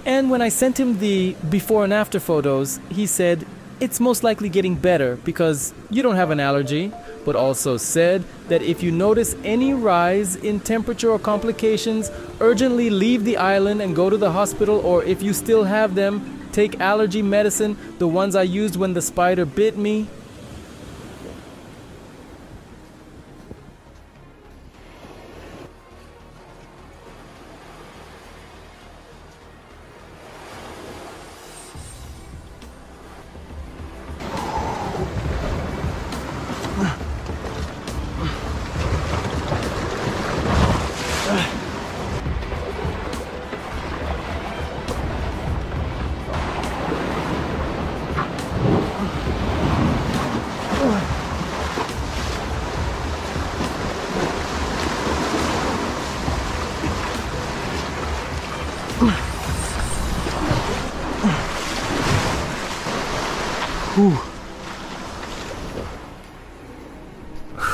And when I sent him the before and after photos, he said it's most likely getting better because you don't have an allergy, but also said that if you notice any rise in temperature or complications, urgently leave the island and go to the hospital, or if you still have them, take allergy medicine, the ones I used when the spider bit me.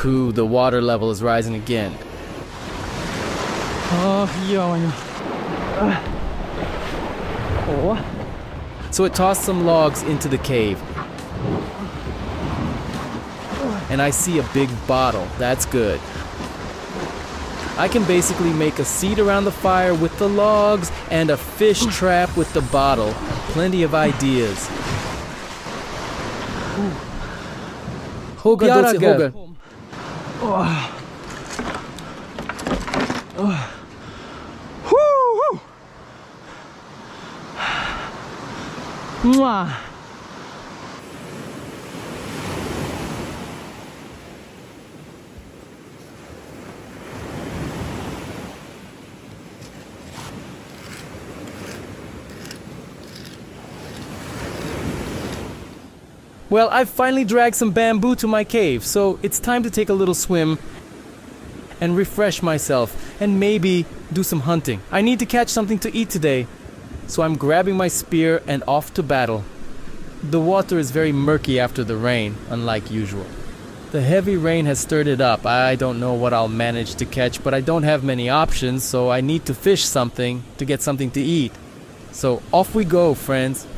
Whew, the water level is rising again. So it tossed some logs into the cave. And I see a big bottle. That's good. I can basically make a seat around the fire with the logs and a fish trap with the bottle. Plenty of ideas. Hoga doce hoga. Mwah. Well, I've finally dragged some bamboo to my cave, so it's time to take a little swim and refresh myself and maybe do some hunting. I need to catch something to eat today, so I'm grabbing my spear and off to battle. The water is very murky after the rain, unlike usual. The heavy rain has stirred it up. I don't know what I'll manage to catch, but I don't have many options, so I need to fish something to get something to eat. So off we go, friends.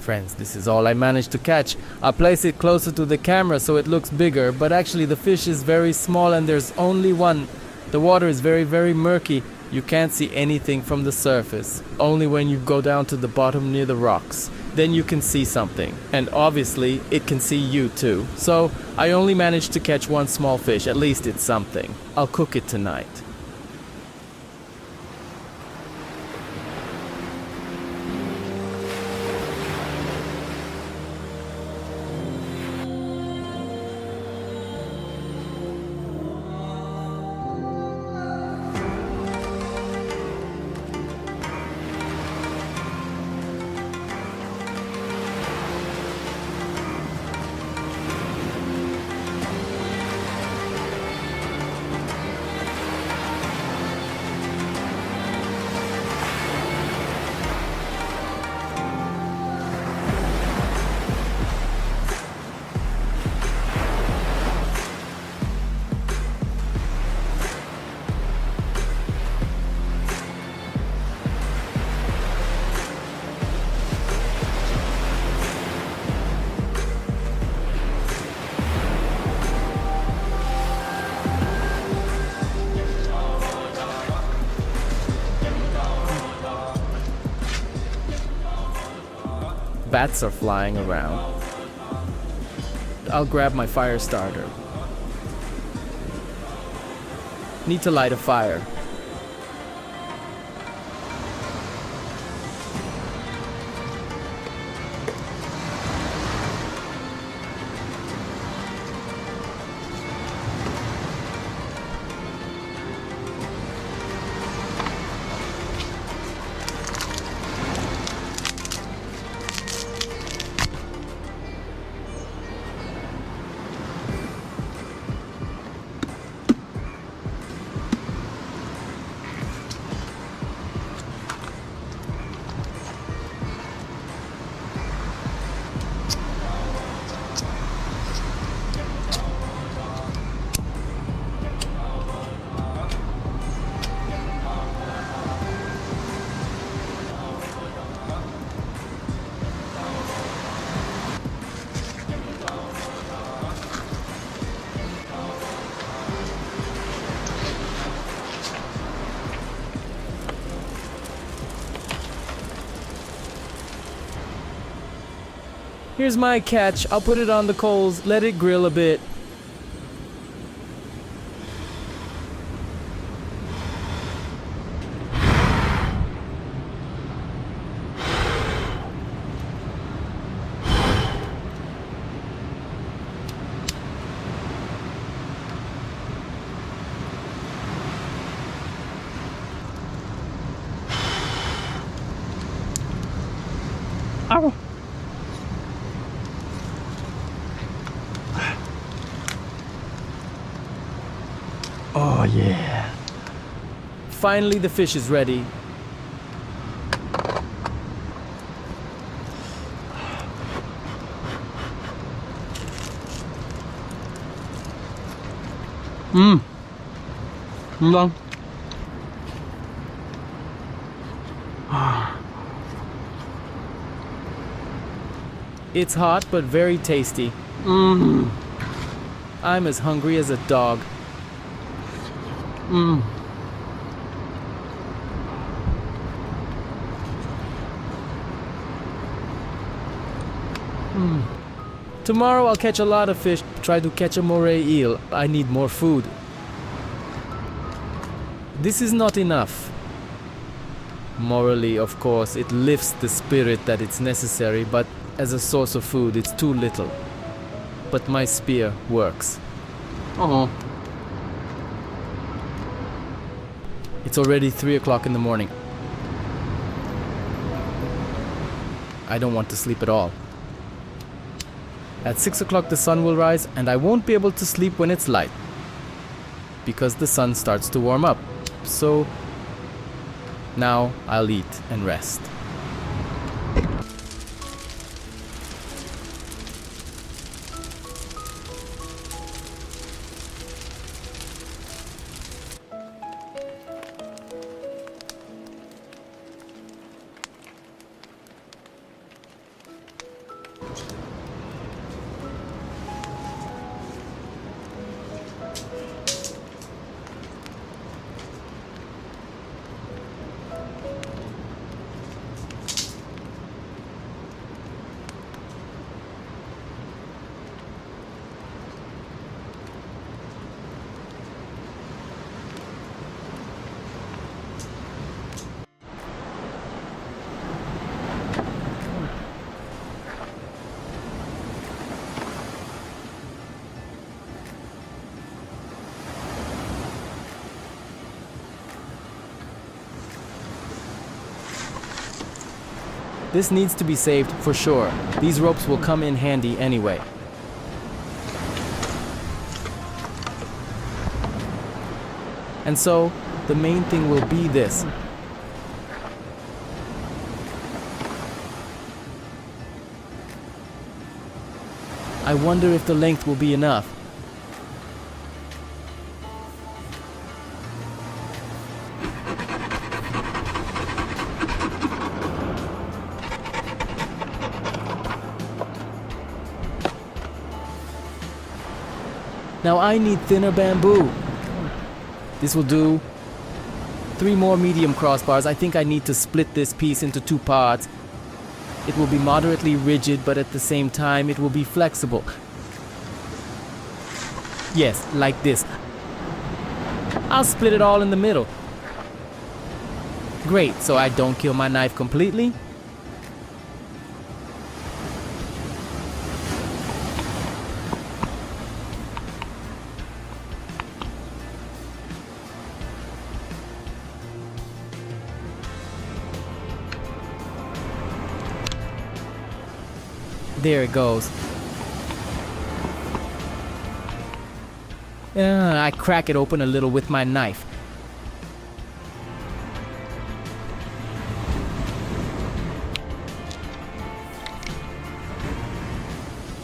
Friends, this is all I managed to catch. I place it closer to the camera so it looks bigger, but actually the fish is very small and there's only one. The water is very, very murky. You can't see anything from the surface. Only when you go down to the bottom near the rocks. Then you can see something. And obviously, it can see you too. So, I only managed to catch one small fish. At least it's something. I'll cook it tonight. Bats are flying around. I'll grab my fire starter. Need to light a fire. Here's my catch. I'll put it on the coals, let it grill a bit. Ow. Oh yeah. Finally, the fish is ready. Lang. It's hot but very tasty. I'm as hungry as a dog. Tomorrow I'll catch a lot of fish, try to catch a moray eel. I need more food. This is not enough. Morally, of course, it lifts the spirit that it's necessary, but as a source of food, it's too little. But my spear works. Oh. It's already 3 o'clock in the morning. I don't want to sleep at all. At 6 o'clock the sun will rise and I won't be able to sleep when it's light. Because the sun starts to warm up. So now I'll eat and rest. This needs to be saved for sure. These ropes will come in handy anyway. And so, the main thing will be this. I wonder if the length will be enough. Now I need thinner bamboo. This will do. 3 more medium crossbars. I think I need to split this piece into 2 parts. It will be moderately rigid, but at the same time it will be flexible. Yes, like this. I'll split it all in the middle. Great, so I don't kill my knife completely. There it goes. I crack it open a little with my knife.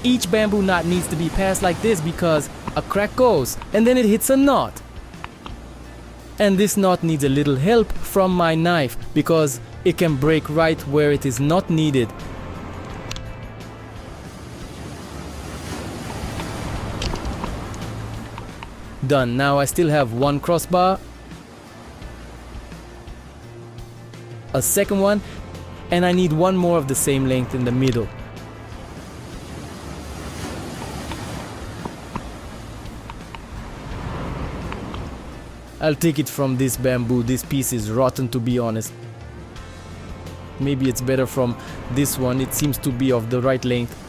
Each bamboo knot needs to be passed like this because a crack goes and then it hits a knot. And this knot needs a little help from my knife because it can break right where it is not needed. Done. Now I still have 1 crossbar, a second one, and I need 1 more of the same length in the middle. I'll take it from this bamboo. This piece is rotten, to be honest. Maybe it's better from this one. It seems to be of the right length.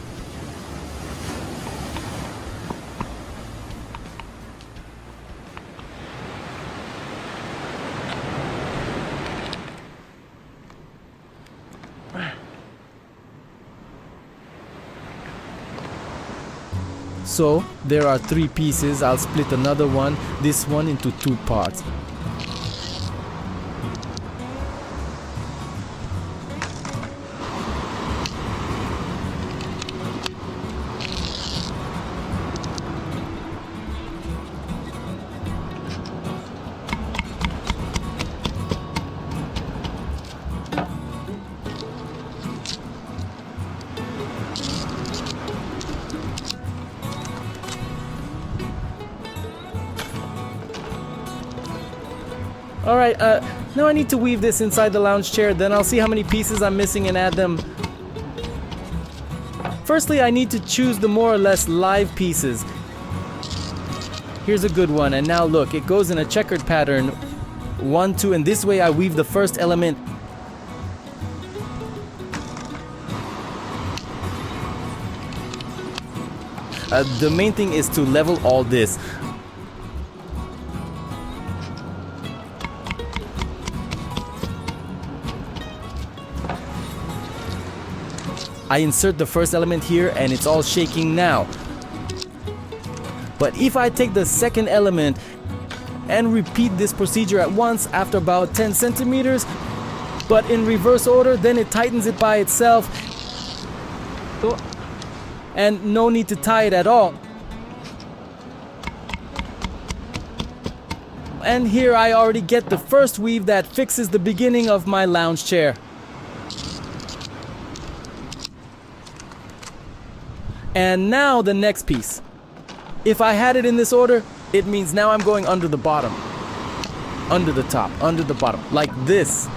So there are 3 pieces. I'll split another one, this one, into 2 parts. Alright, now I need to weave this inside the lounge chair, then I'll see how many pieces I'm missing and add them. Firstly, I need to choose the more or less live pieces. Here's a good one, and now look, it goes in a checkered pattern. 1, 2, and this way I weave the first element. The main thing is to level all this. I insert the first element here and it's all shaking now. But if I take the second element and repeat this procedure at once after about 10 centimeters, but in reverse order, then it tightens it by itself. And no need to tie it at all. And here I already get the first weave that fixes the beginning of my lounge chair. And now the next piece. If I had it in this order, it means now I'm going under the bottom, under the top, under the bottom, like this.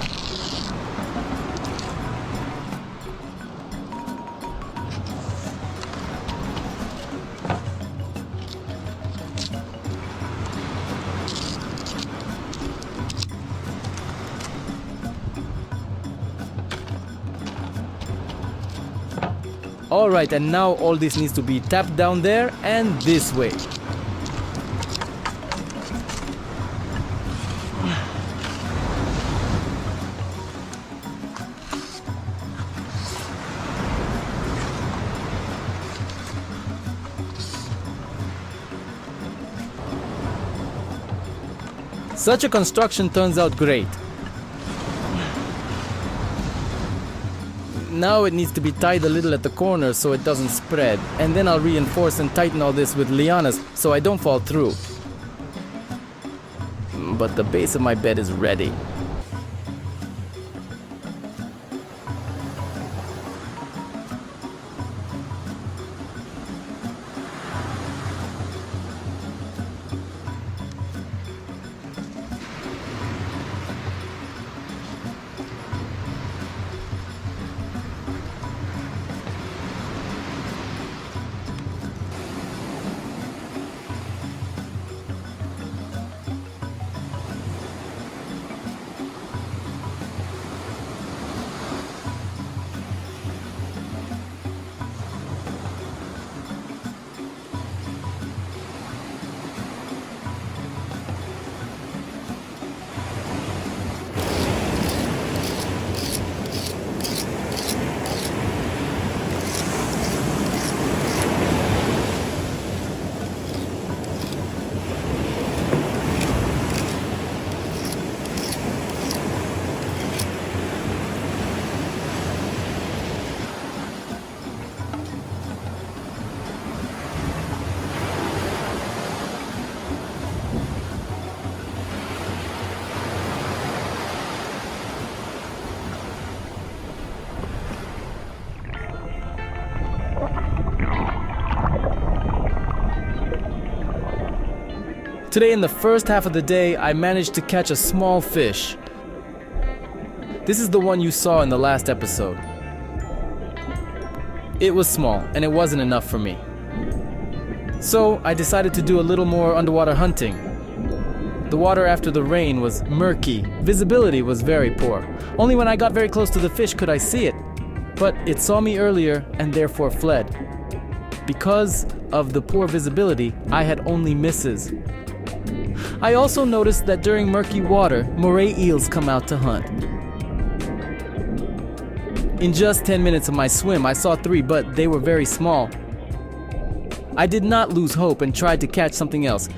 Alright, and now all this needs to be tapped down there and this way. Such a construction turns out great. Now it needs to be tied a little at the corner so it doesn't spread, and then I'll reinforce and tighten all this with lianas so I don't fall through. But the base of my bed is ready. Today in the first half of the day, I managed to catch a small fish. This is the one you saw in the last episode. It was small, and it wasn't enough for me. So I decided to do a little more underwater hunting. The water after the rain was murky. Visibility was very poor. Only when I got very close to the fish could I see it. But it saw me earlier and therefore fled. Because of the poor visibility, I had only misses. I also noticed that during murky water, moray eels come out to hunt. In just 10 minutes of my swim, I saw 3, but they were very small. I did not lose hope and tried to catch something else.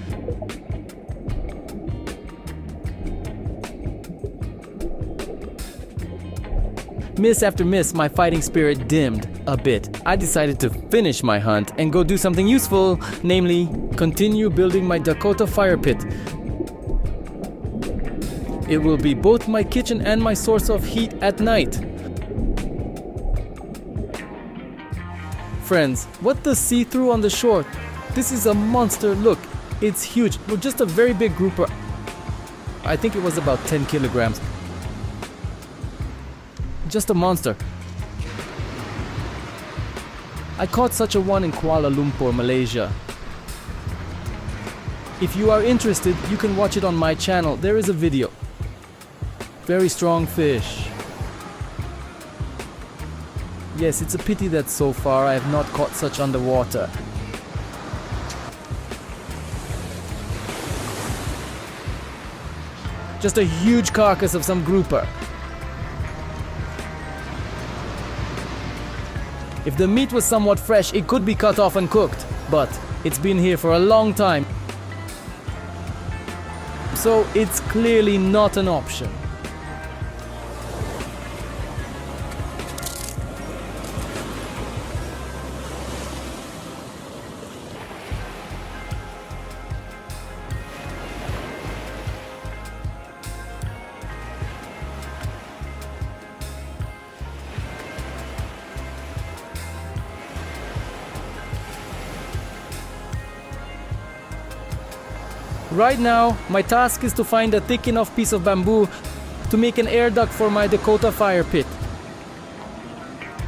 Miss after miss, my fighting spirit dimmed a bit. I decided to finish my hunt and go do something useful, namely, continue building my Dakota fire pit. It will be both my kitchen and my source of heat at night. Friends, what the see-through on the shore? This is a monster. Look, it's huge. We're just a very big grouper. I think it was about 10 kilograms. Just a monster. I caught such a one in Kuala Lumpur, Malaysia. If you are interested, you can watch it on my channel. There is a video. Very strong fish. Yes, it's a pity that so far I have not caught such underwater. Just a huge carcass of some grouper. If the meat was somewhat fresh, it could be cut off and cooked, but it's been here for a long time. So it's clearly not an option. Right now, my task is to find a thick enough piece of bamboo to make an air duct for my Dakota fire pit.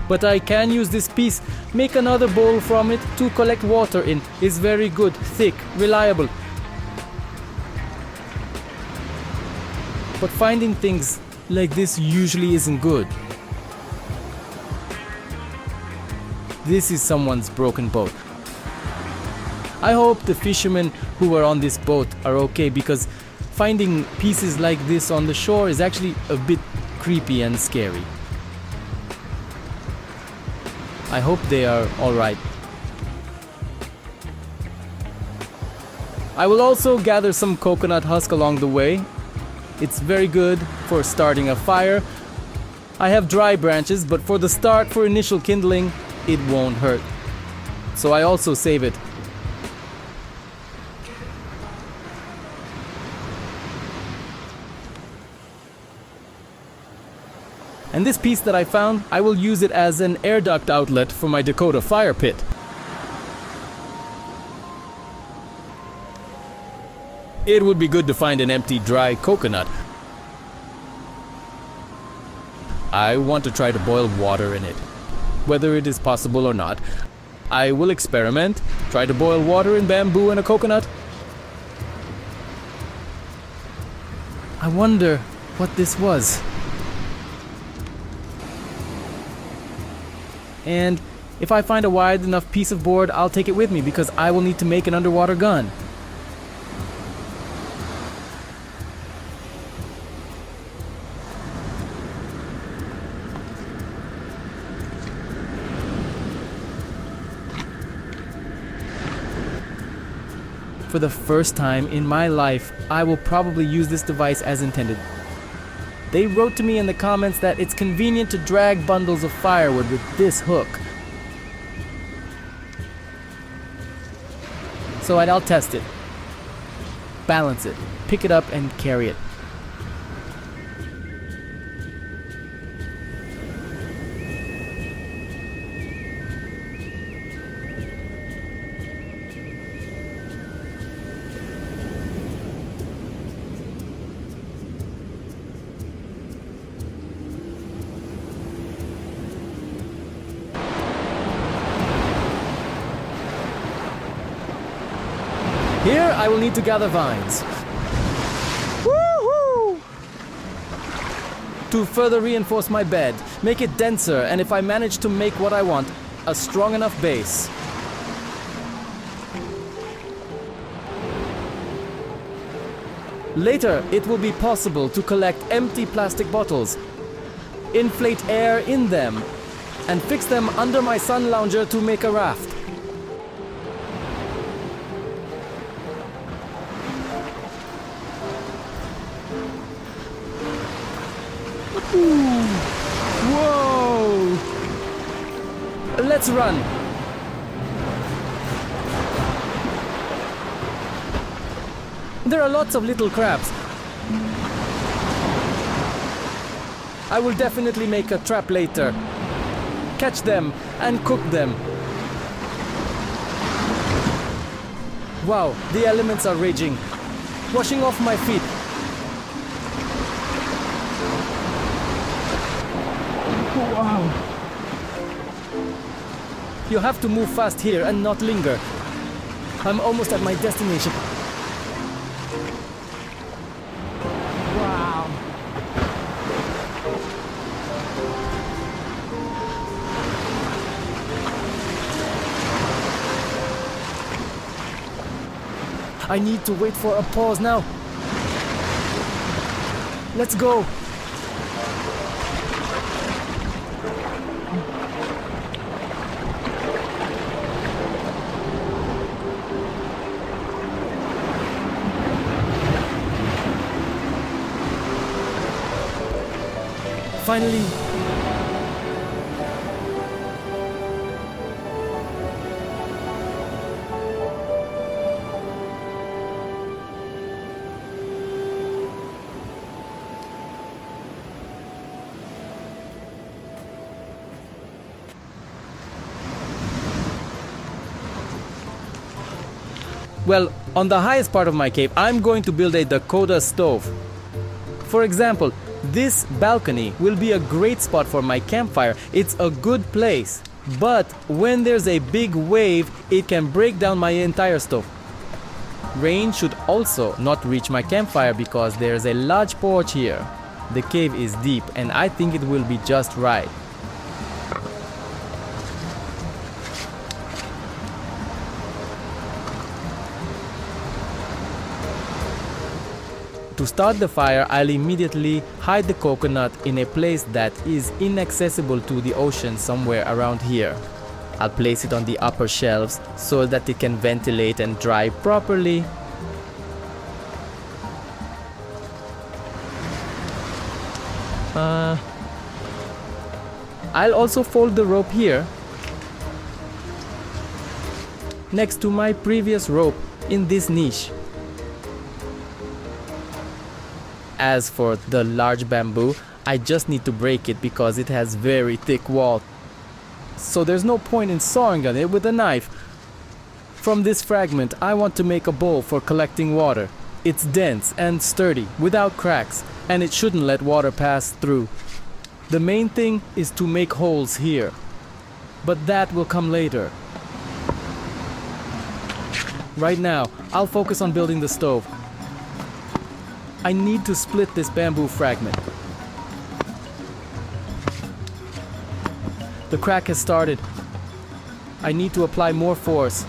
But I can use this piece, make another bowl from it to collect water in. It's very good, thick, reliable. But finding things like this usually isn't good. This is someone's broken boat. I hope the fishermen who were on this boat are okay, because finding pieces like this on the shore is actually a bit creepy and scary. I hope they are alright. I will also gather some coconut husk along the way. It's very good for starting a fire. I have dry branches, but for the start, for initial kindling, it won't hurt. So I also save it. And this piece that I found, I will use it as an air duct outlet for my Dakota fire pit. It would be good to find an empty dry coconut. I want to try to boil water in it. Whether it is possible or not, I will experiment, try to boil water in bamboo and a coconut. I wonder what this was. And if I find a wide enough piece of board, I'll take it with me because I will need to make an underwater gun. For the first time in my life, I will probably use this device as intended. They wrote to me in the comments that it's convenient to drag bundles of firewood with this hook. So I'll test it. Balance it, pick it up and carry it. Here I will need to gather vines. Woohoo! To further reinforce my bed, make it denser, and if I manage to make what I want, a strong enough base. Later, it will be possible to collect empty plastic bottles, inflate air in them, and fix them under my sun lounger to make a raft. Whoa! Let's run! There are lots of little crabs. I will definitely make a trap later. Catch them and cook them. Wow, the elements are raging. Washing off my feet. Wow. You have to move fast here and not linger. I'm almost at my destination. Wow. I need to wait for a pause now. Let's go. Finally. Well, on the highest part of my cave, I'm going to build a Dakota stove. For example, this balcony will be a great spot for my campfire. It's a good place. But when there's a big wave, it can break down my entire stove. Rain should also not reach my campfire because there's a large porch here. The cave is deep and I think it will be just right. To start the fire, I'll immediately hide the coconut in a place that is inaccessible to the ocean somewhere around here. I'll place it on the upper shelves so that it can ventilate and dry properly. I'll also fold the rope here next to my previous rope in this niche. As for the large bamboo, I just need to break it because it has very thick wall. So there's no point in sawing on it with a knife. From this fragment, I want to make a bowl for collecting water. It's dense and sturdy, without cracks, and it shouldn't let water pass through. The main thing is to make holes here, but that will come later. Right now, I'll focus on building the stove. I need to split this bamboo fragment. The crack has started. I need to apply more force.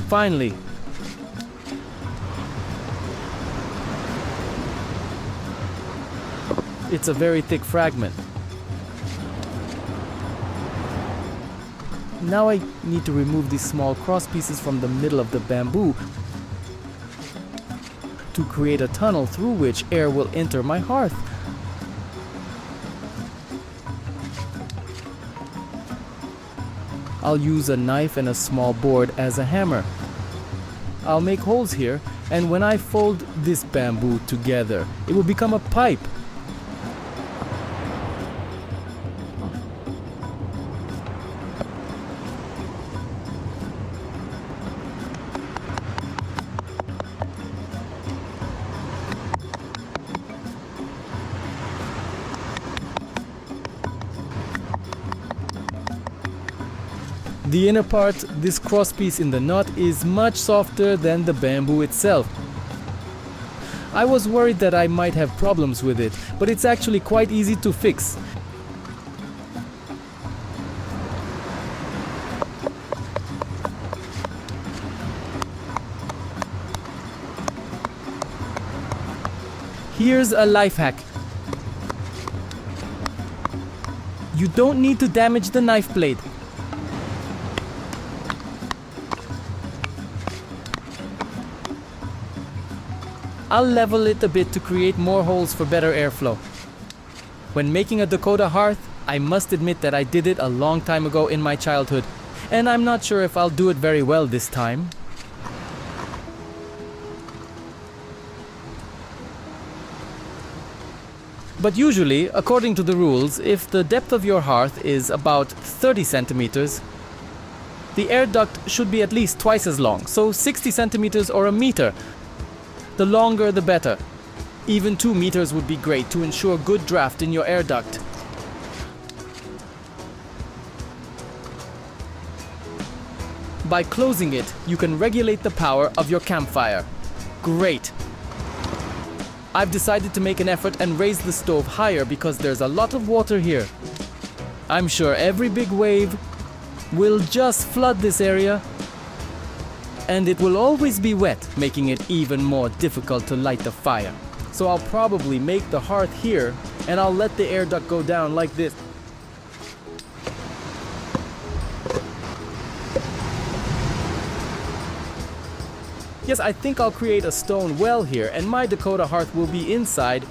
Finally, it's a very thick fragment. Now I need to remove these small cross pieces from the middle of the bamboo to create a tunnel through which air will enter my hearth. I'll use a knife and a small board as a hammer. I'll make holes here, and when I fold this bamboo together, it will become a pipe. The inner part, this crosspiece in the knot, is much softer than the bamboo itself. I was worried that I might have problems with it, but it's actually quite easy to fix. Here's a life hack. You don't need to damage the knife blade. I'll level it a bit to create more holes for better airflow. When making a Dakota hearth, I must admit that I did it a long time ago in my childhood, and I'm not sure if I'll do it very well this time. But usually, according to the rules, if the depth of your hearth is about 30 centimeters, the air duct should be at least twice as long, so 60 centimeters or a meter. The longer the better. Even 2 meters would be great to ensure good draft in your air duct. By closing it, you can regulate the power of your campfire. Great! I've decided to make an effort and raise the stove higher because there's a lot of water here. I'm sure every big wave will just flood this area, and it will always be wet, making it even more difficult to light the fire. So I'll probably make the hearth here, and I'll let the air duct go down like this. Yes, I think I'll create a stone well here, and my Dakota hearth will be inside,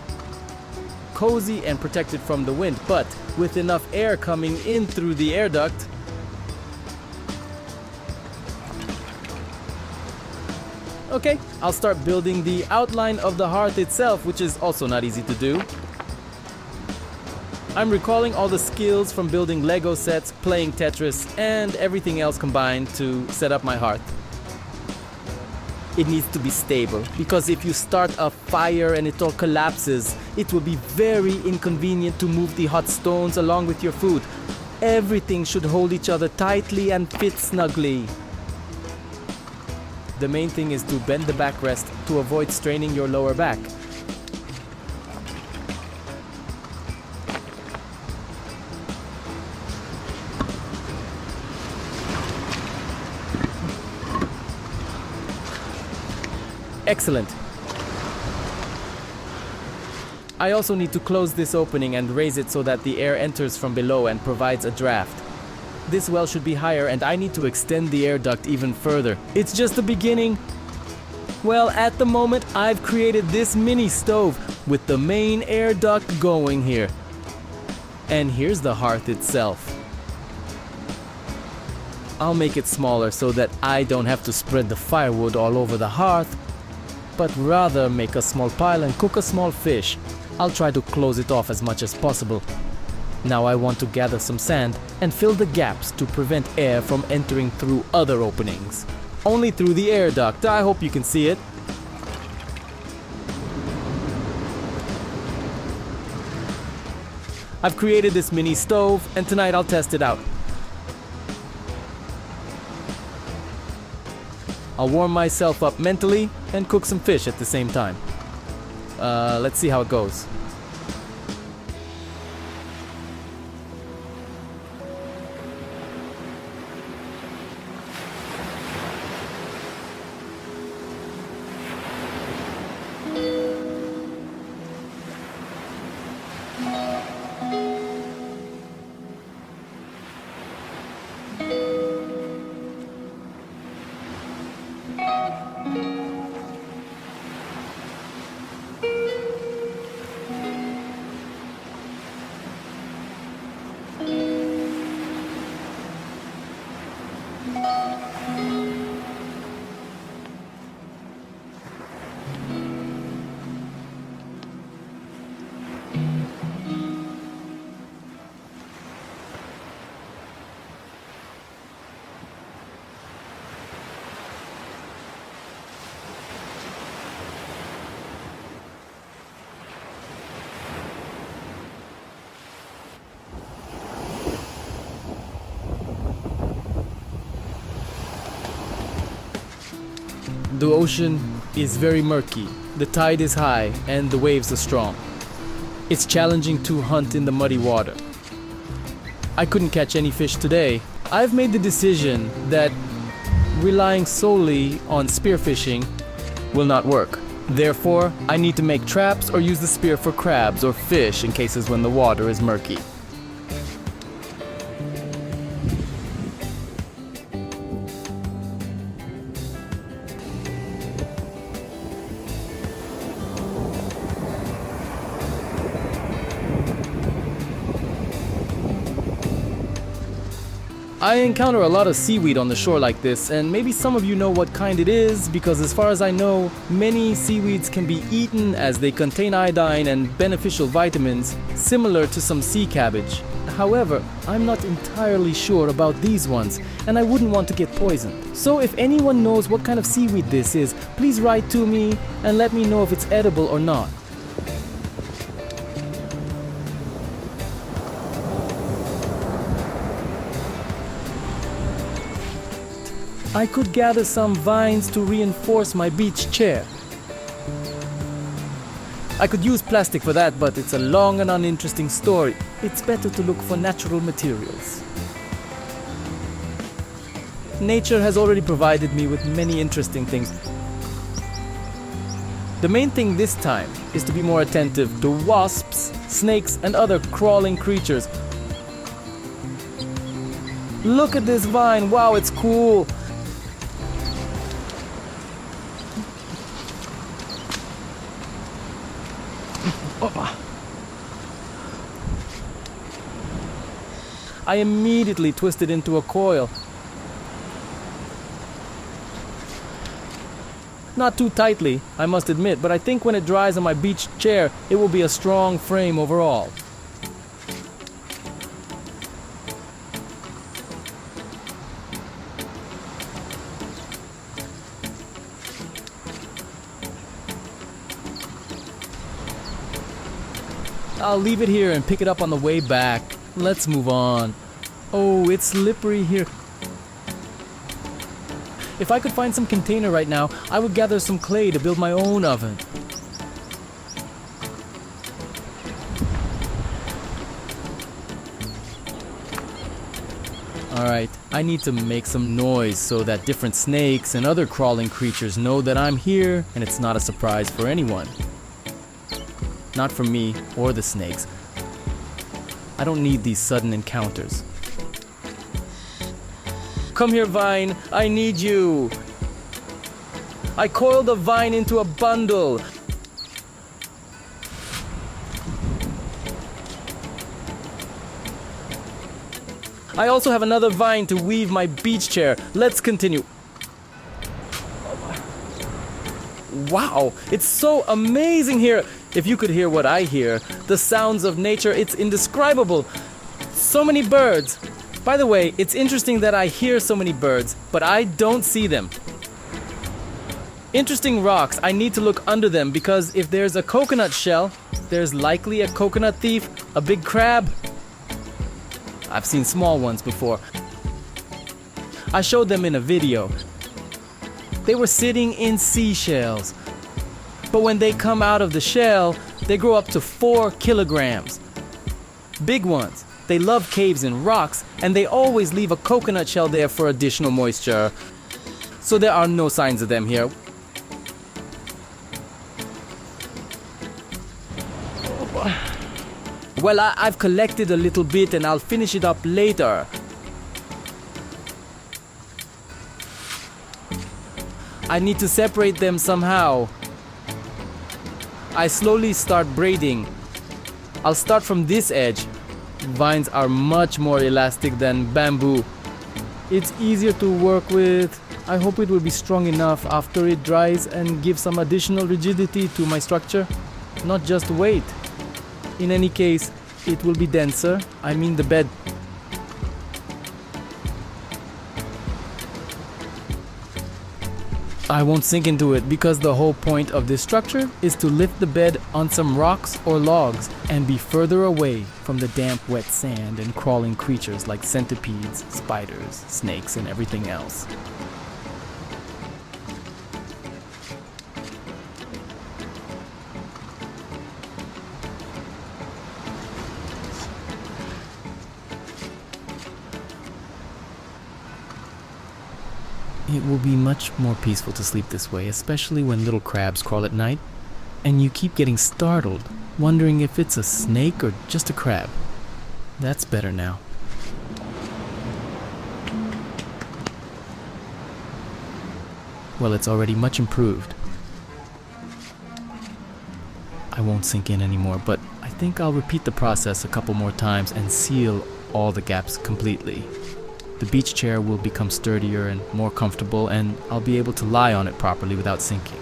cozy and protected from the wind, but with enough air coming in through the air duct. Okay, I'll start building the outline of the hearth itself, which is also not easy to do. I'm recalling all the skills from building Lego sets, playing Tetris, and everything else combined to set up my hearth. It needs to be stable, because if you start a fire and it all collapses, it will be very inconvenient to move the hot stones along with your food. Everything should hold each other tightly and fit snugly. The main thing is to bend the backrest to avoid straining your lower back. Excellent. I also need to close this opening and raise it so that the air enters from below and provides a draft. This well should be higher and I need to extend the air duct even further. It's just the beginning. Well, at the moment I've created this mini stove with the main air duct going here. And here's the hearth itself. I'll make it smaller so that I don't have to spread the firewood all over the hearth, but rather make a small pile and cook a small fish. I'll try to close it off as much as possible. Now I want to gather some sand and fill the gaps to prevent air from entering through other openings. Only through the air duct. I hope you can see it. I've created this mini stove and tonight I'll test it out. I'll warm myself up mentally and cook some fish at the same time. Let's see how it goes. The ocean is very murky, the tide is high, and the waves are strong. It's challenging to hunt in the muddy water. I couldn't catch any fish today. I've made the decision that relying solely on spearfishing will not work. Therefore, I need to make traps or use the spear for crabs or fish in cases when the water is murky. I encounter a lot of seaweed on the shore like this, and maybe some of you know what kind it is, because as far as I know, many seaweeds can be eaten as they contain iodine and beneficial vitamins, similar to some sea cabbage. However, I'm not entirely sure about these ones, and I wouldn't want to get poisoned. So if anyone knows what kind of seaweed this is, please write to me and let me know if it's edible or not. I could gather some vines to reinforce my beach chair. I could use plastic for that, but it's a long and uninteresting story. It's better to look for natural materials. Nature has already provided me with many interesting things. The main thing this time is to be more attentive to wasps, snakes, and other crawling creatures. Look at this vine, wow, it's cool! I immediately twisted into a coil. Not too tightly, I must admit, but I think when it dries on my beach chair, it will be a strong frame overall. I'll leave it here and pick it up on the way back. Let's move on. Oh, it's slippery here. If I could find some container right now, I would gather some clay to build my own oven. Alright, I need to make some noise so that different snakes and other crawling creatures know that I'm here and it's not a surprise for anyone. Not for me or the snakes. I don't need these sudden encounters. Come here, vine. I need you. I coiled the vine into a bundle. I also have another vine to weave my beach chair. Let's continue. Wow, it's so amazing here. If you could hear what I hear, the sounds of nature, it's indescribable. So many birds. By the way, it's interesting that I hear so many birds, but I don't see them. Interesting rocks. I need to look under them because if there's a coconut shell, there's likely a coconut thief, a big crab. I've seen small ones before. I showed them in a video. They were sitting in seashells. But when they come out of the shell, they grow up to 4 kilograms. Big ones. They love caves and rocks, and they always leave a coconut shell there for additional moisture. So there are no signs of them here. Well, I've collected a little bit and I'll finish it up later. I need to separate them somehow. I slowly start braiding. I'll start from this edge. Vines are much more elastic than bamboo. It's easier to work with. I hope it will be strong enough after it dries and give some additional rigidity to my structure, not just weight. In any case, it will be denser. I mean the bed. I won't sink into it because the whole point of this structure is to lift the bed on some rocks or logs and be further away from the damp, wet sand and crawling creatures like centipedes, spiders, snakes, and everything else. It will be much more peaceful to sleep this way, especially when little crabs crawl at night, and you keep getting startled, wondering if it's a snake or just a crab. That's better now. Well, it's already much improved. I won't sink in anymore, but I think I'll repeat the process a couple more times and seal all the gaps completely. The beach chair will become sturdier and more comfortable, and I'll be able to lie on it properly without sinking.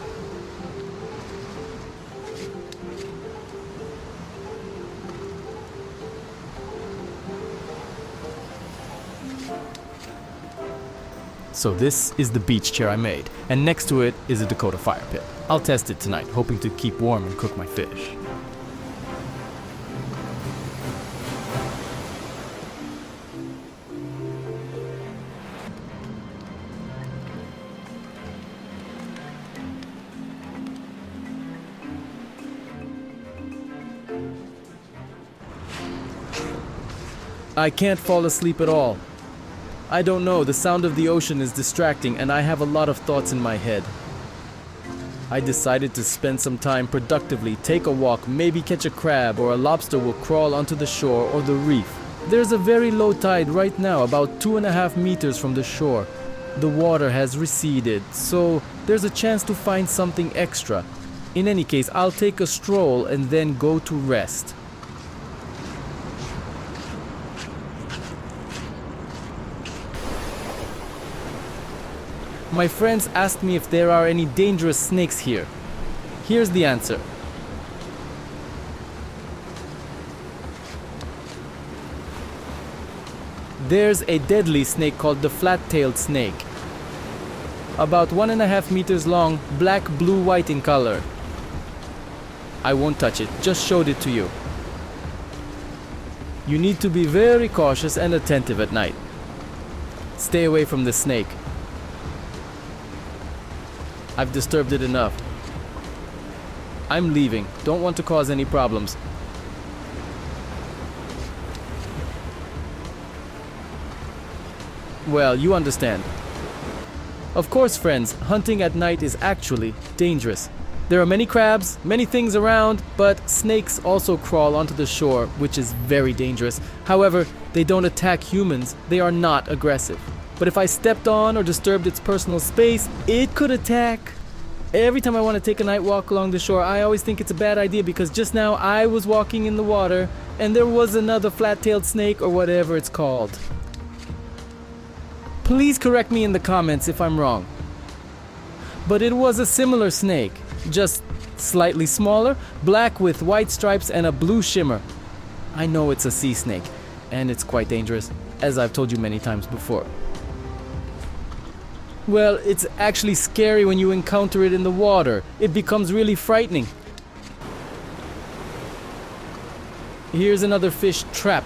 So this is the beach chair I made, and next to it is a Dakota fire pit. I'll test it tonight, hoping to keep warm and cook my fish. I can't fall asleep at all. I don't know, the sound of the ocean is distracting and I have a lot of thoughts in my head. I decided to spend some time productively, take a walk, maybe catch a crab or a lobster will crawl onto the shore or the reef. There's a very low tide right now, about 2.5 meters from the shore. The water has receded, so there's a chance to find something extra. In any case, I'll take a stroll and then go to rest. My friends asked me if there are any dangerous snakes here. Here's the answer. There's a deadly snake called the flat-tailed snake. About 1.5 meters long, black, blue, white in color. I won't touch it, just showed it to you. You need to be very cautious and attentive at night. Stay away from the snake. I've disturbed it enough. I'm leaving. Don't want to cause any problems. Well, you understand. Of course, friends, hunting at night is actually dangerous. There are many crabs, many things around, but snakes also crawl onto the shore, which is very dangerous. However, they don't attack humans, they are not aggressive. But if I stepped on or disturbed its personal space, it could attack. Every time I want to take a night walk along the shore, I always think it's a bad idea because just now I was walking in the water and there was another flat-tailed snake or whatever it's called. Please correct me in the comments if I'm wrong. But it was a similar snake, just slightly smaller, black with white stripes and a blue shimmer. I know it's a sea snake, and it's quite dangerous, as I've told you many times before. Well, it's actually scary when you encounter it in the water. It becomes really frightening. Here's another fish trap.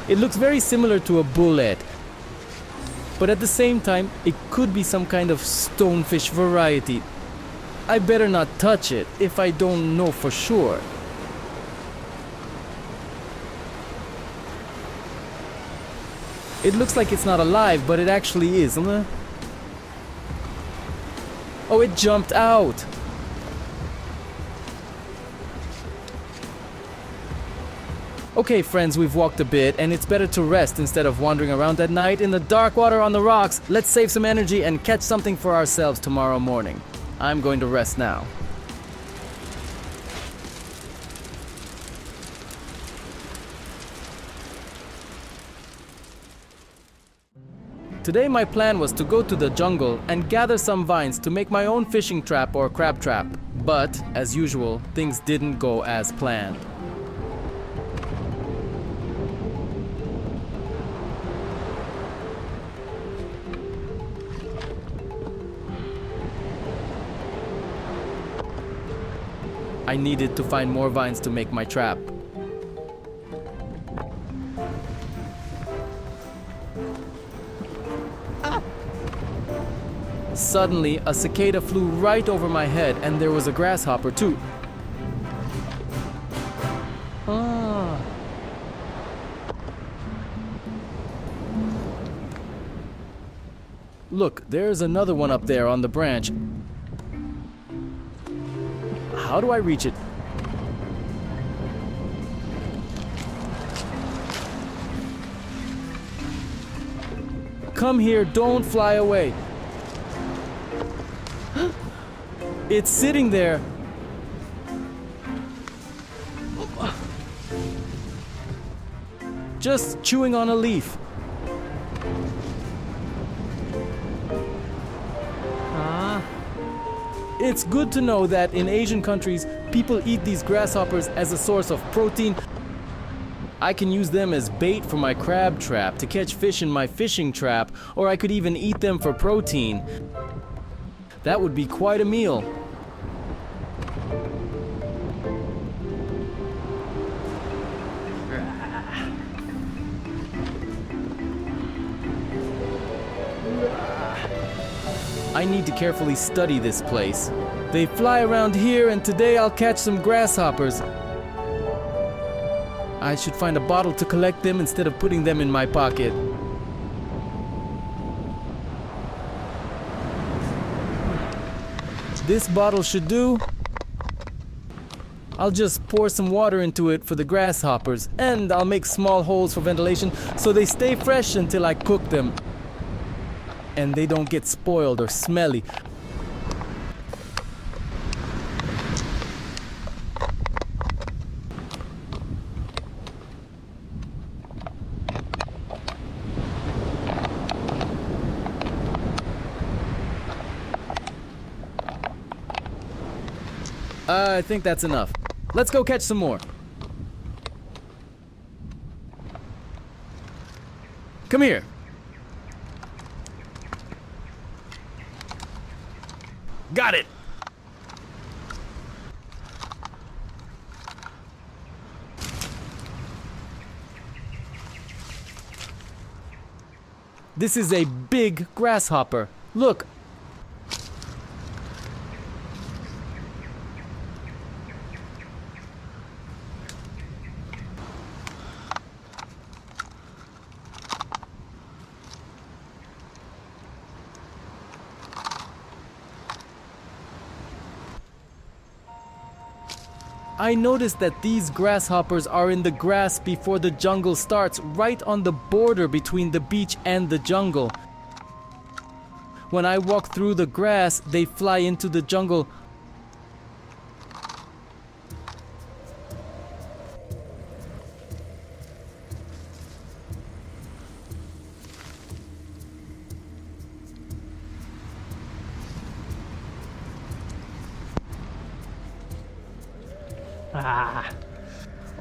It looks very similar to a bullet, but at the same time, it could be some kind of stonefish variety. I better not touch it if I don't know for sure. It looks like it's not alive, but it actually is. Oh, it jumped out. Okay, friends, we've walked a bit, and it's better to rest instead of wandering around at night in the dark water on the rocks. Let's save some energy and catch something for ourselves tomorrow morning. I'm going to rest now. Today my plan was to go to the jungle and gather some vines to make my own fishing trap or crab trap. But, as usual, things didn't go as planned. I needed to find more vines to make my trap. Suddenly, a cicada flew right over my head, and there was a grasshopper too. Look, there's another one up there on the branch. How do I reach it? Come here, don't fly away. It's sitting there. Just chewing on a leaf. It's good to know that in Asian countries, people eat these grasshoppers as a source of protein. I can use them as bait for my crab trap to catch fish in my fishing trap, or I could even eat them for protein. That would be quite a meal. I need to carefully study this place. They fly around here, and today I'll catch some grasshoppers. I should find a bottle to collect them instead of putting them in my pocket. This bottle should do. I'll just pour some water into it for the grasshoppers, and I'll make small holes for ventilation so they stay fresh until I cook them. And they don't get spoiled or smelly. I think that's enough. Let's go catch some more. Come here. Got it! This is a big grasshopper. Look! I noticed that these grasshoppers are in the grass before the jungle starts, right on the border between the beach and the jungle. When I walk through the grass, they fly into the jungle.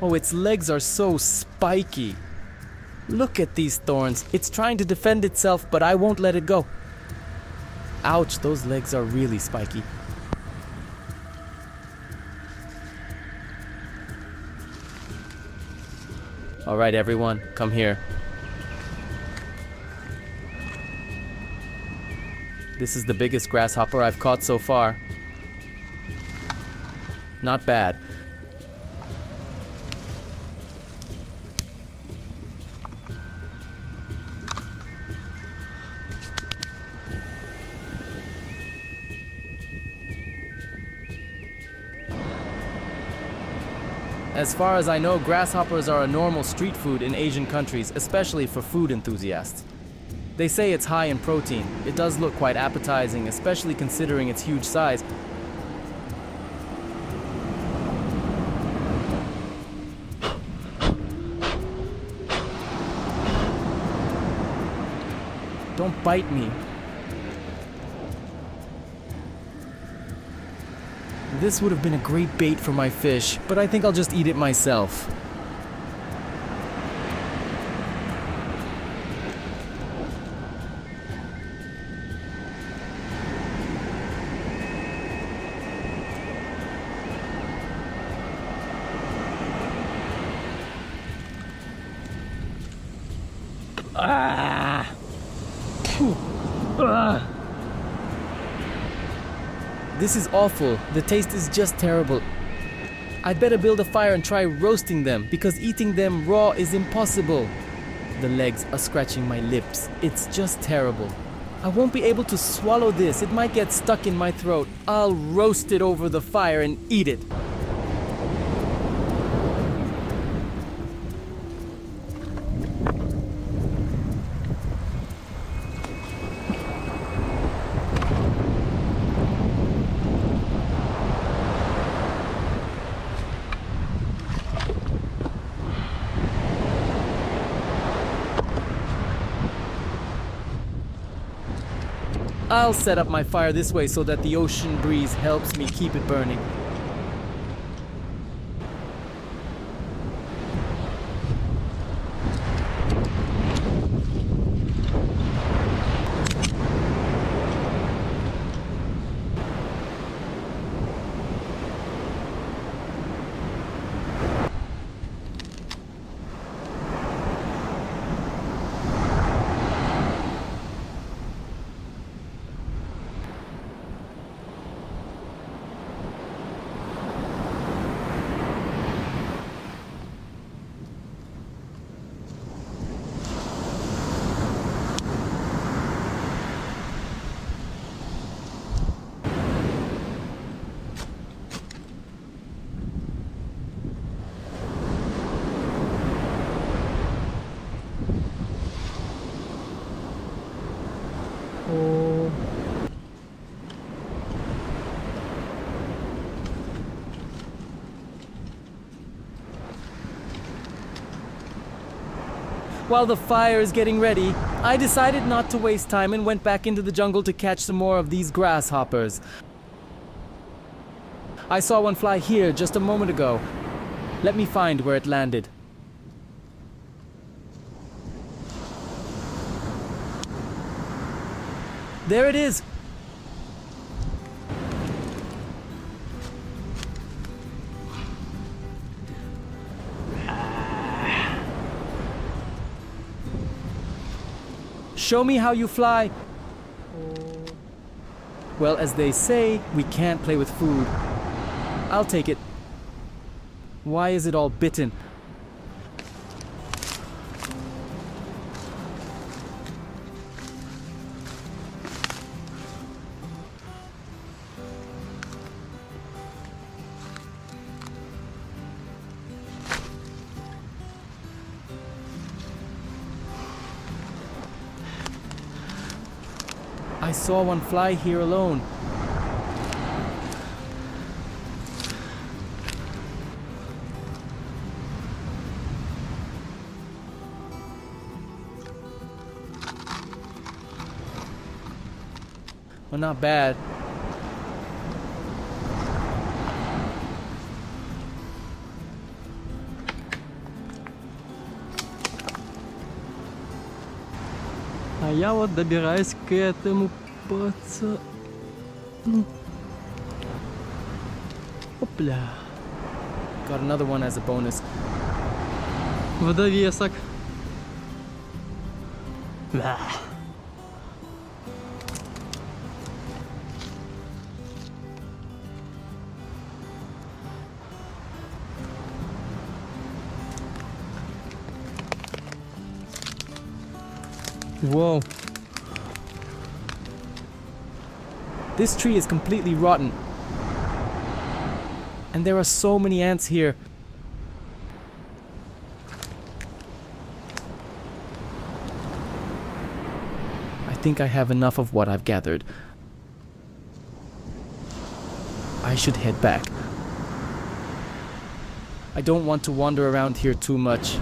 Oh, its legs are so spiky. Look at these thorns. It's trying to defend itself, but I won't let it go. Ouch, those legs are really spiky. All right, everyone, come here. This is the biggest grasshopper I've caught so far. Not bad. As far as I know, grasshoppers are a normal street food in Asian countries, especially for food enthusiasts. They say it's high in protein. It does look quite appetizing, especially considering its huge size. Don't bite me. This would have been a great bait for my fish, but I think I'll just eat it myself. This is awful. The taste is just terrible. I'd better build a fire and try roasting them, because eating them raw is impossible. The legs are scratching my lips. It's just terrible. I won't be able to swallow this. It might get stuck in my throat. I'll roast it over the fire and eat it. I'll set up my fire this way so that the ocean breeze helps me keep it burning. While the fire is getting ready, I decided not to waste time and went back into the jungle to catch some more of these grasshoppers. I saw one fly here just a moment ago. Let me find where it landed. There it is! Show me how you fly. Well, as they say, we can't play with food. I'll take it. Why is it all bitten? I saw one fly here alone. Well, not bad. А я вот добираюсь к этому пацану. Опля. Got another one as a bonus. В довесок. Да. Whoa. This tree is completely rotten. And there are so many ants here. I think I have enough of what I've gathered. I should head back. I don't want to wander around here too much.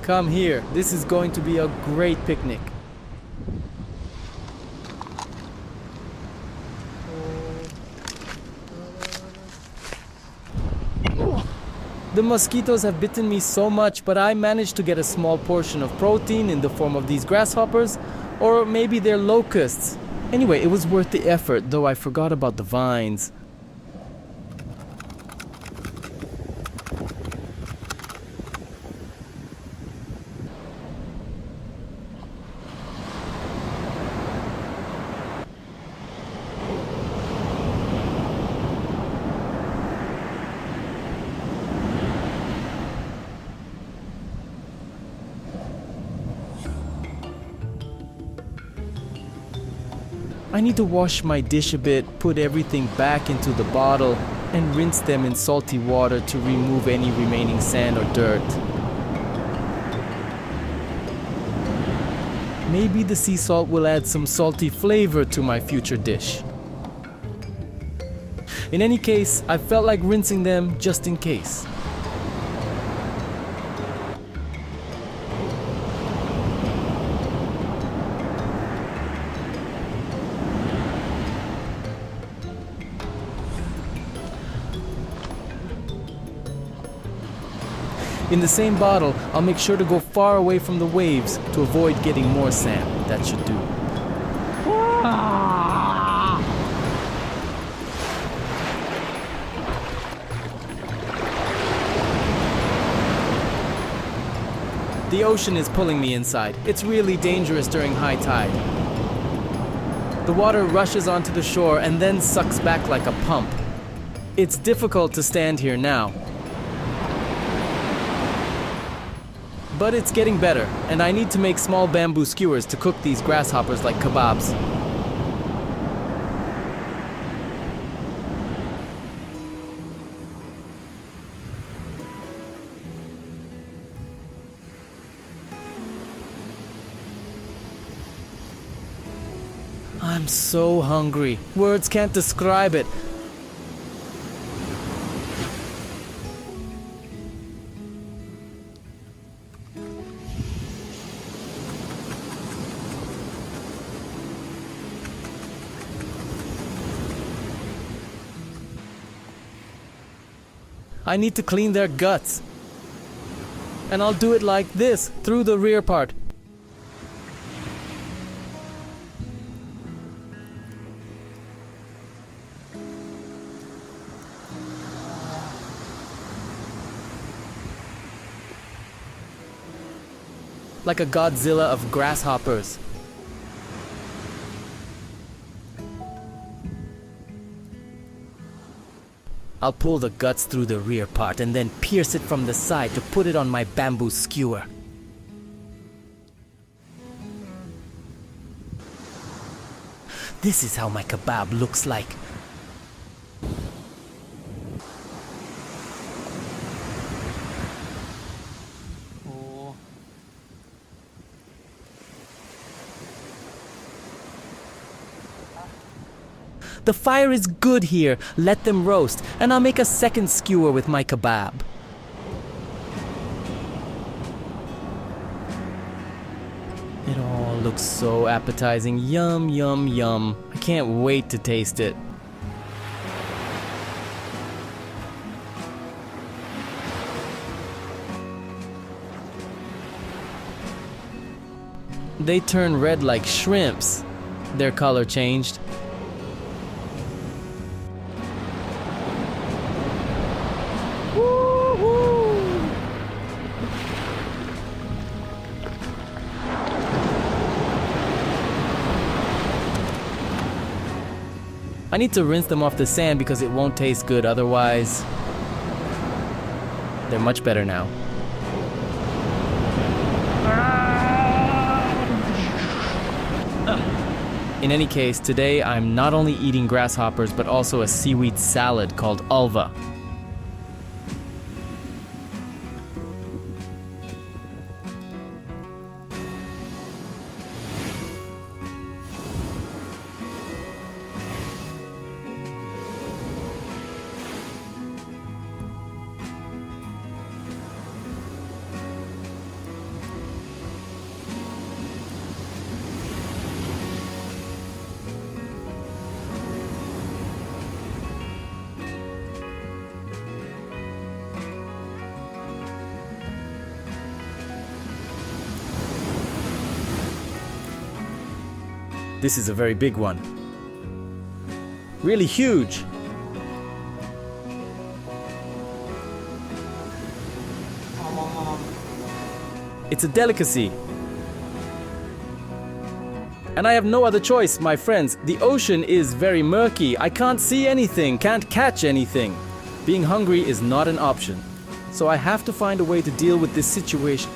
Come here. This is going to be a great picnic. The mosquitoes have bitten me so much, but I managed to get a small portion of protein in the form of these grasshoppers, or maybe they're locusts. Anyway, it was worth the effort, though I forgot about the vines. I need to wash my dish a bit, put everything back into the bottle, and rinse them in salty water to remove any remaining sand or dirt. Maybe the sea salt will add some salty flavor to my future dish. In any case, I felt like rinsing them just in case. In the same bottle, I'll make sure to go far away from the waves to avoid getting more sand. That should do. The ocean is pulling me inside. It's really dangerous during high tide. The water rushes onto the shore and then sucks back like a pump. It's difficult to stand here now. But it's getting better, and I need to make small bamboo skewers to cook these grasshoppers like kebabs. I'm so hungry. Words can't describe it. I need to clean their guts. And I'll do it like this, through the rear part. Like a Godzilla of grasshoppers. I'll pull the guts through the rear part and then pierce it from the side to put it on my bamboo skewer. This is how my kebab looks like. The fire is good here. Let them roast, and I'll make a second skewer with my kebab. It all looks so appetizing. Yum, yum, yum. I can't wait to taste it. They turn red like shrimps. Their color changed. Woo-hoo! I need to rinse them off the sand because it won't taste good otherwise. They're much better now. In any case, today I'm not only eating grasshoppers but also a seaweed salad called ulva. This is a very big one. Really huge. It's a delicacy. And I have no other choice, my friends. The ocean is very murky. I can't see anything, can't catch anything. Being hungry is not an option. So I have to find a way to deal with this situation.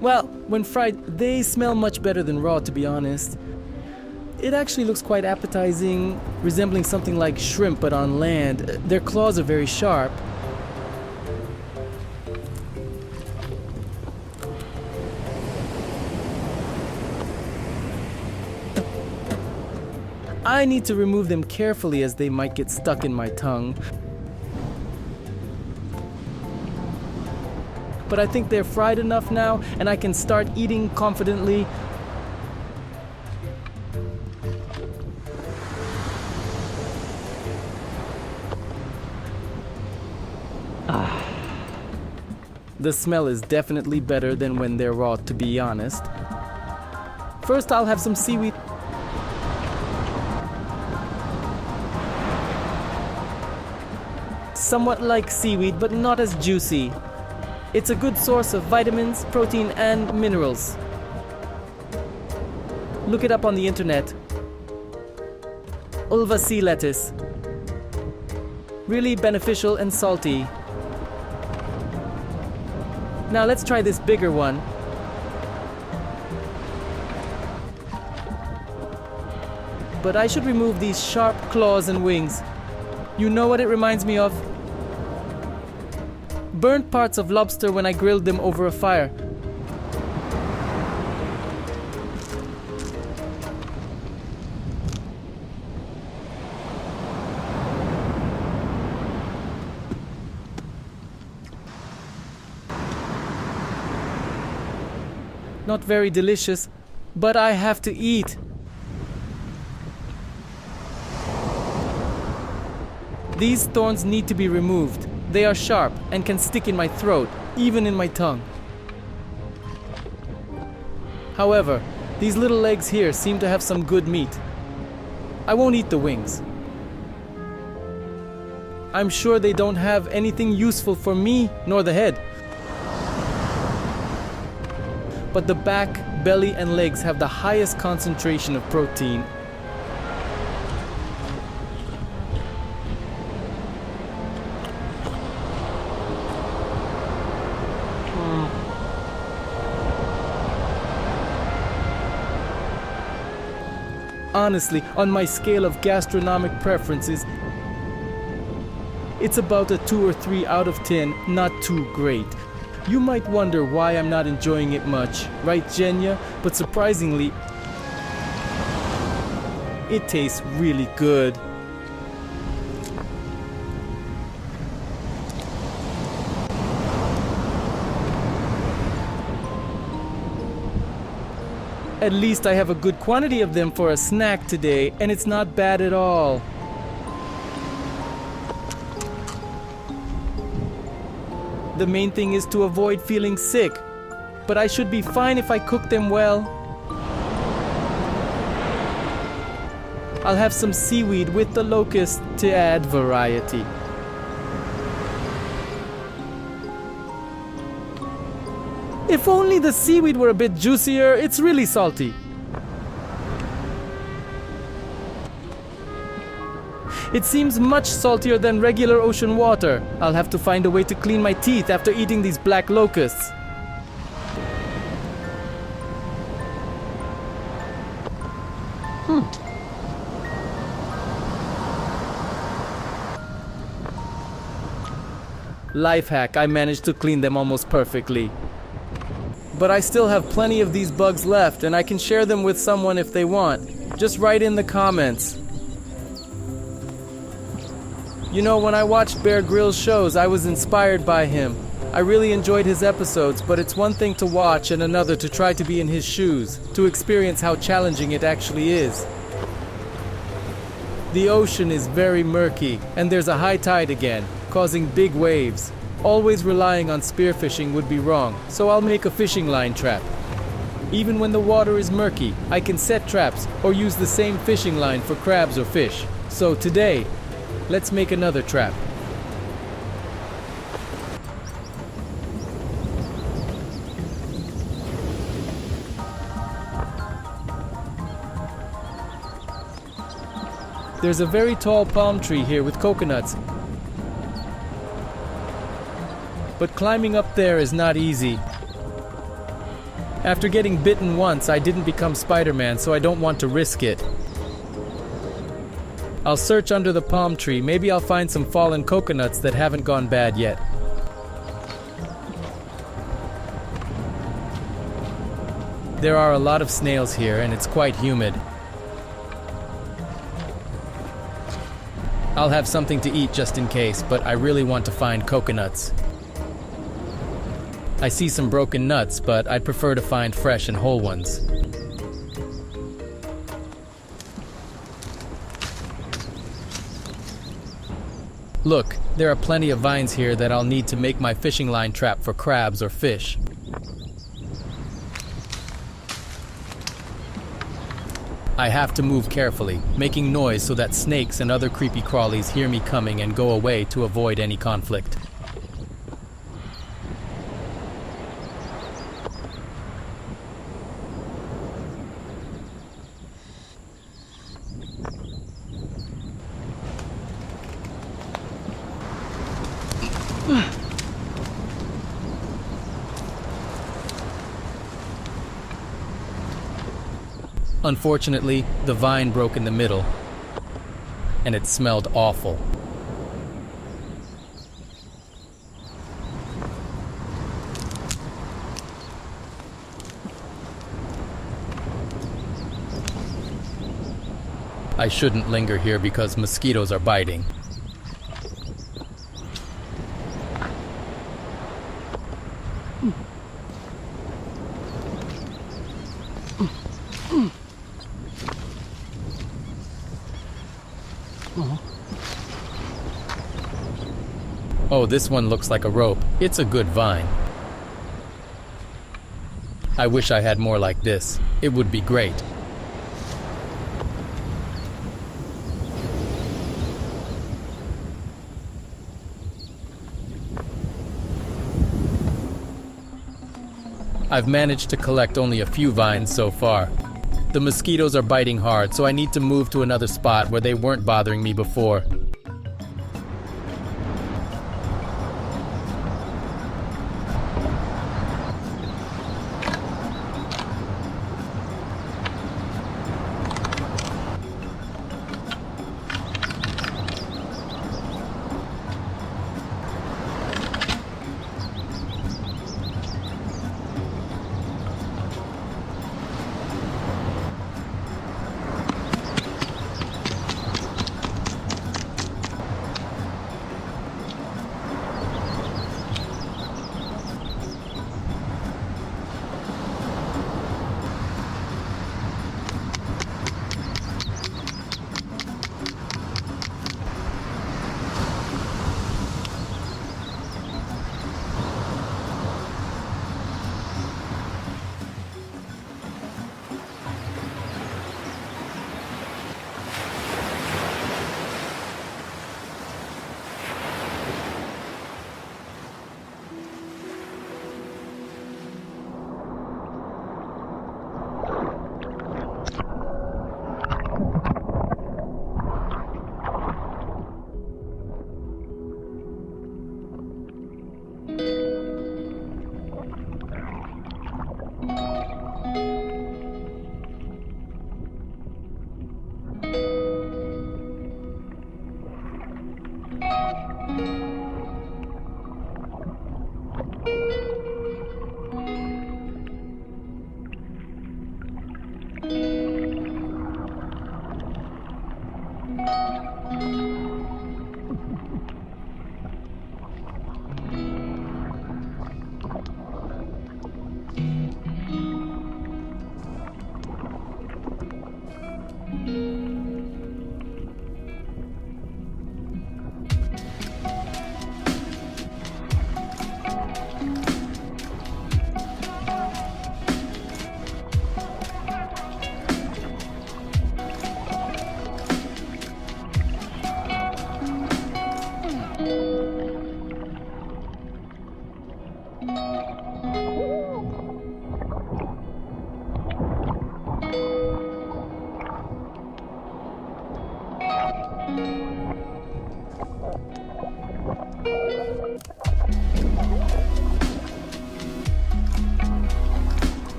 Well, when fried, they smell much better than raw, to be honest. It actually looks quite appetizing, resembling something like shrimp but on land. Their claws are very sharp. I need to remove them carefully as they might get stuck in my tongue. But I think they're fried enough now, and I can start eating confidently. The smell is definitely better than when they're raw, to be honest. First, I'll have some seaweed. Somewhat like seaweed, but not as juicy. It's a good source of vitamins, protein, and minerals. Look it up on the internet. Ulva sea lettuce. Really beneficial and salty. Now let's try this bigger one. But I should remove these sharp claws and wings. You know what it reminds me of? Burnt parts of lobster when I grilled them over a fire. Not very delicious, but I have to eat. These thorns need to be removed. They are sharp and can stick in my throat, even in my tongue. However, these little legs here seem to have some good meat. I won't eat the wings. I'm sure they don't have anything useful for me, nor the head. But the back, belly, and legs have the highest concentration of protein. Honestly, on my scale of gastronomic preferences, it's about a 2 or 3 out of 10, not too great. You might wonder why I'm not enjoying it much, right, Jenya? But surprisingly, it tastes really good. At least I have a good quantity of them for a snack today, and it's not bad at all. The main thing is to avoid feeling sick, but I should be fine if I cook them well. I'll have some seaweed with the locust to add variety. If only the seaweed were a bit juicier, it's really salty. It seems much saltier than regular ocean water. I'll have to find a way to clean my teeth after eating these black locusts. Life hack, I managed to clean them almost perfectly. But I still have plenty of these bugs left, and I can share them with someone if they want. Just write in the comments. You know, when I watched Bear Grylls shows, I was inspired by him. I really enjoyed his episodes, but it's one thing to watch and another to try to be in his shoes, to experience how challenging it actually is. The ocean is very murky, and there's a high tide again, causing big waves. Always relying on spearfishing would be wrong, so I'll make a fishing line trap. Even when the water is murky, I can set traps or use the same fishing line for crabs or fish. So today, let's make another trap. There's a very tall palm tree here with coconuts. But climbing up there is not easy. After getting bitten once, I didn't become Spider-Man, so I don't want to risk it. I'll search under the palm tree. Maybe I'll find some fallen coconuts that haven't gone bad yet. There are a lot of snails here, and it's quite humid. I'll have something to eat just in case, but I really want to find coconuts. I see some broken nuts, but I'd prefer to find fresh and whole ones. Look, there are plenty of vines here that I'll need to make my fishing line trap for crabs or fish. I have to move carefully, making noise so that snakes and other creepy crawlies hear me coming and go away to avoid any conflict. Unfortunately, the vine broke in the middle, and it smelled awful. I shouldn't linger here because mosquitoes are biting. Oh, this one looks like a rope. It's a good vine. I wish I had more like this. It would be great. I've managed to collect only a few vines so far. The mosquitoes are biting hard, so I need to move to another spot where they weren't bothering me before.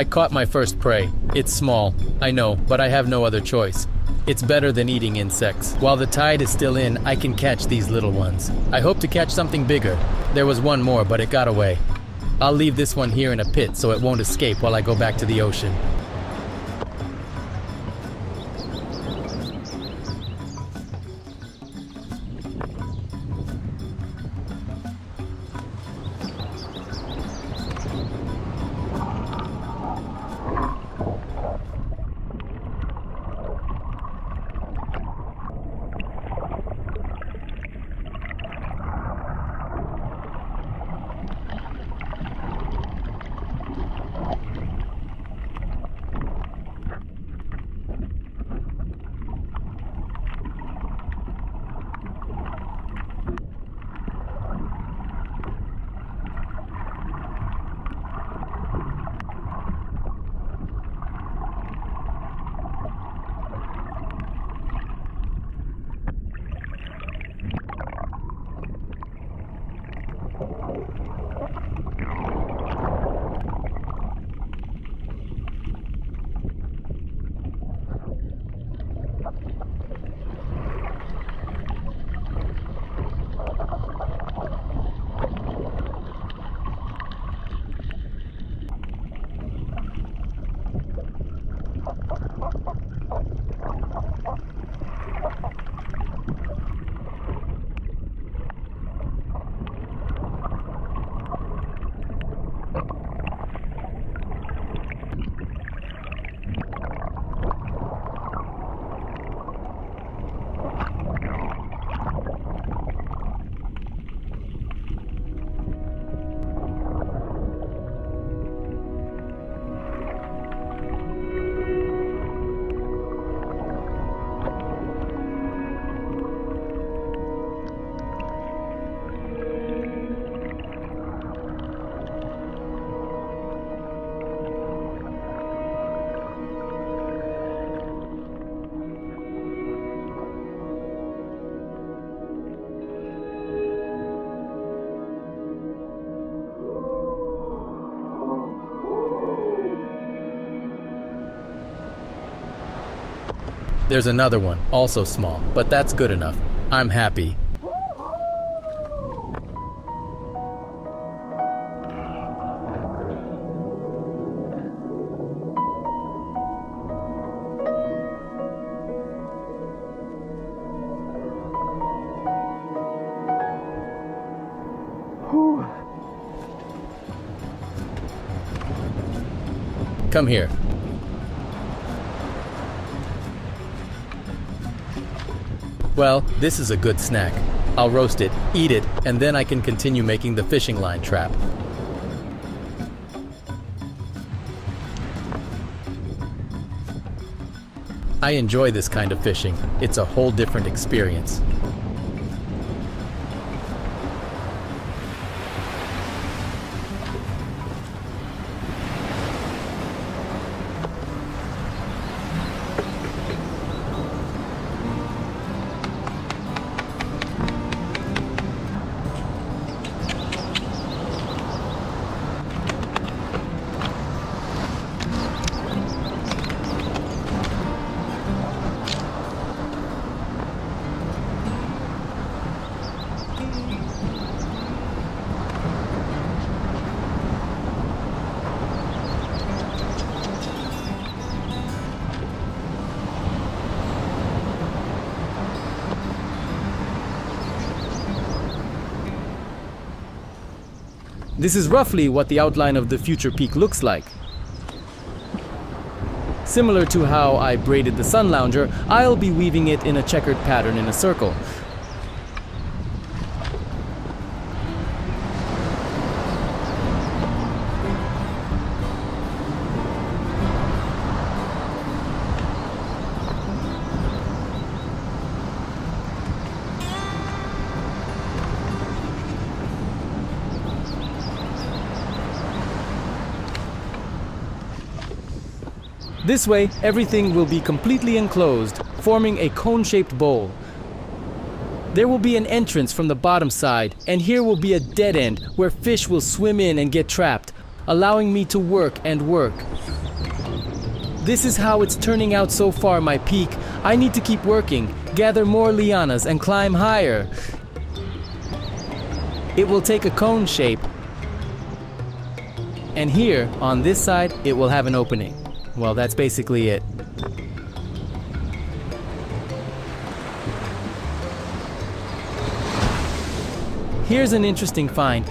I caught my first prey. It's small, I know, but I have no other choice. It's better than eating insects. While the tide is still in, I can catch these little ones. I hope to catch something bigger. There was one more, but it got away. I'll leave this one here in a pit so it won't escape while I go back to the ocean. There's another one, also small, but that's good enough. I'm happy. Come here. Well, this is a good snack. I'll roast it, eat it, and then I can continue making the fishing line trap. I enjoy this kind of fishing. It's a whole different experience. This is roughly what the outline of the future peak looks like. Similar to how I braided the sun lounger, I'll be weaving it in a checkered pattern in a circle. This way, everything will be completely enclosed, forming a cone-shaped bowl. There will be an entrance from the bottom side, and here will be a dead end where fish will swim in and get trapped. allowing me to work and work. This is how it's turning out so far, my peak. I need to keep working, gather more lianas, and climb higher. It will take a cone shape. And here, on this side, it will have an opening. Well, that's basically it. Here's an interesting find.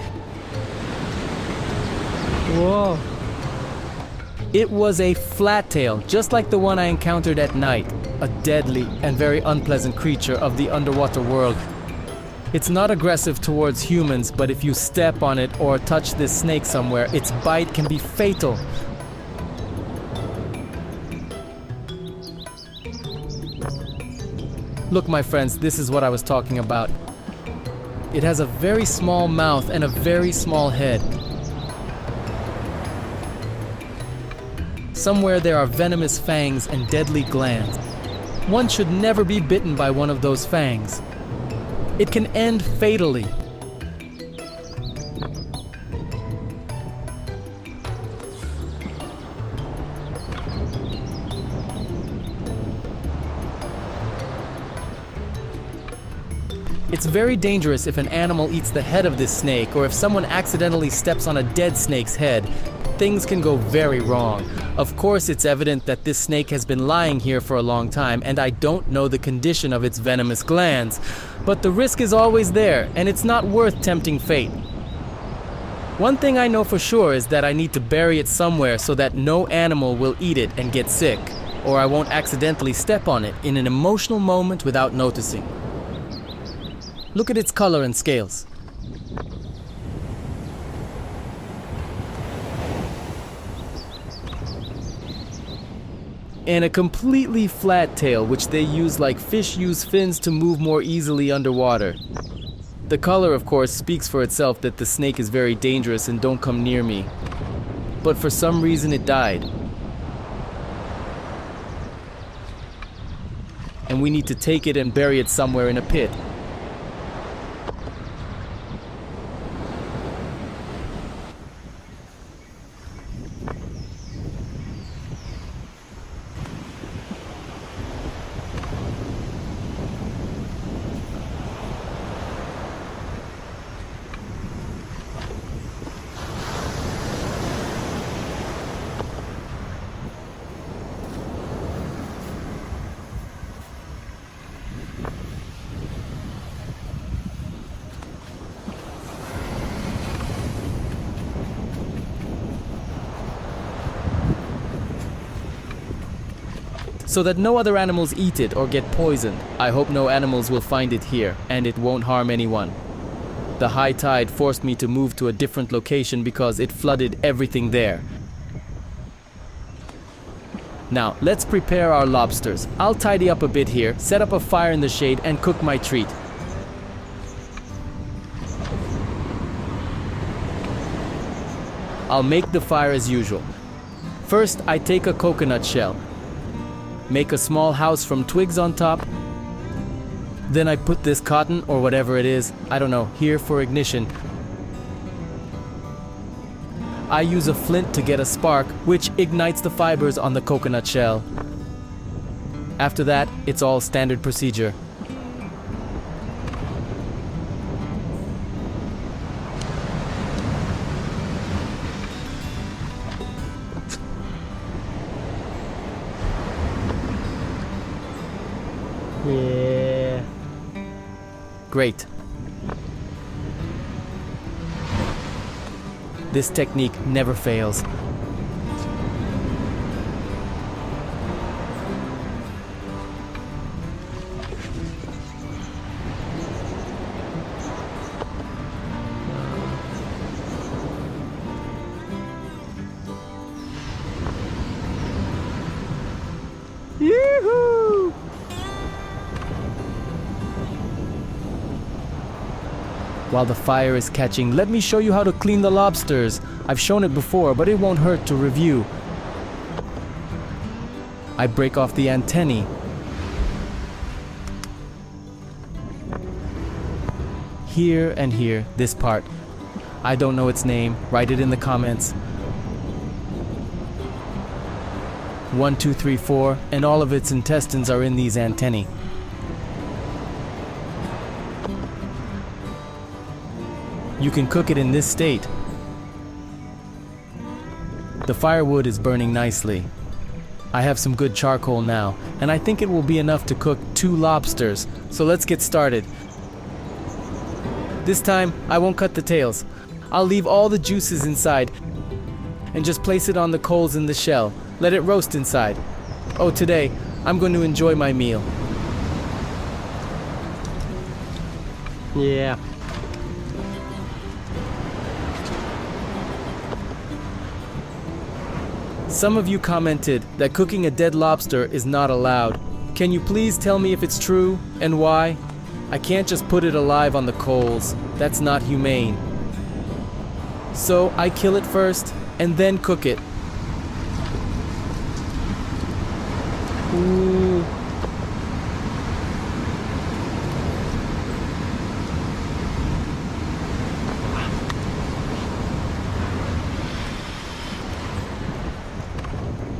Whoa. It was a flat-tail, just like the one I encountered at night. A deadly and very unpleasant creature of the underwater world. It's not aggressive towards humans, but if you step on it or touch this snake somewhere, its bite can be fatal. Look, my friends, this is what I was talking about. It has a very small mouth and a very small head. Somewhere there are venomous fangs and deadly glands. One should never be bitten by one of those fangs. It can end fatally. It's very dangerous if an animal eats the head of this snake, or if someone accidentally steps on a dead snake's head. Things can go very wrong. Of course, it's evident that this snake has been lying here for a long time, and I don't know the condition of its venomous glands. But the risk is always there, and it's not worth tempting fate. One thing I know for sure is that I need to bury it somewhere so that no animal will eat it and get sick, or I won't accidentally step on it in an emotional moment without noticing. Look at its color and scales. And a completely flat tail, which they use like fish use fins to move more easily underwater. The color, of course, speaks for itself that the snake is very dangerous and don't come near me. But for some reason it died. And we need to take it and bury it somewhere in a pit. So that no other animals eat it or get poisoned. I hope no animals will find it here, and it won't harm anyone. The high tide forced me to move to a different location because it flooded everything there. Now, let's prepare our lobsters. I'll tidy up a bit here, set up a fire in the shade, and cook my treat. I'll make the fire as usual. First, I take a coconut shell. Make a small house from twigs on top. Then I put this cotton, or whatever it is, I don't know, here for ignition. I use a flint to get a spark, which ignites the fibers on the coconut shell. After that, it's all standard procedure. Yeah. Great. This technique never fails. Yoo-hoo! While the fire is catching, let me show you how to clean the lobsters. I've shown it before, but it won't hurt to review. I break off the antennae. Here and here, this part. I don't know its name, write it in the comments. 1, 2, 3, 4, and all of its intestines are in these antennae. You can cook it in this state. The firewood is burning nicely. I have some good charcoal now, and I think it will be enough to cook 2 lobsters, so let's get started. This time, I won't cut the tails. I'll leave all the juices inside and just place it on the coals in the shell. Let it roast inside. Oh, today, I'm going to enjoy my meal. Yeah. Some of you commented that cooking a dead lobster is not allowed. Can you please tell me if it's true and why? I can't just put it alive on the coals. That's not humane. So I kill it first and then cook it. Ooh.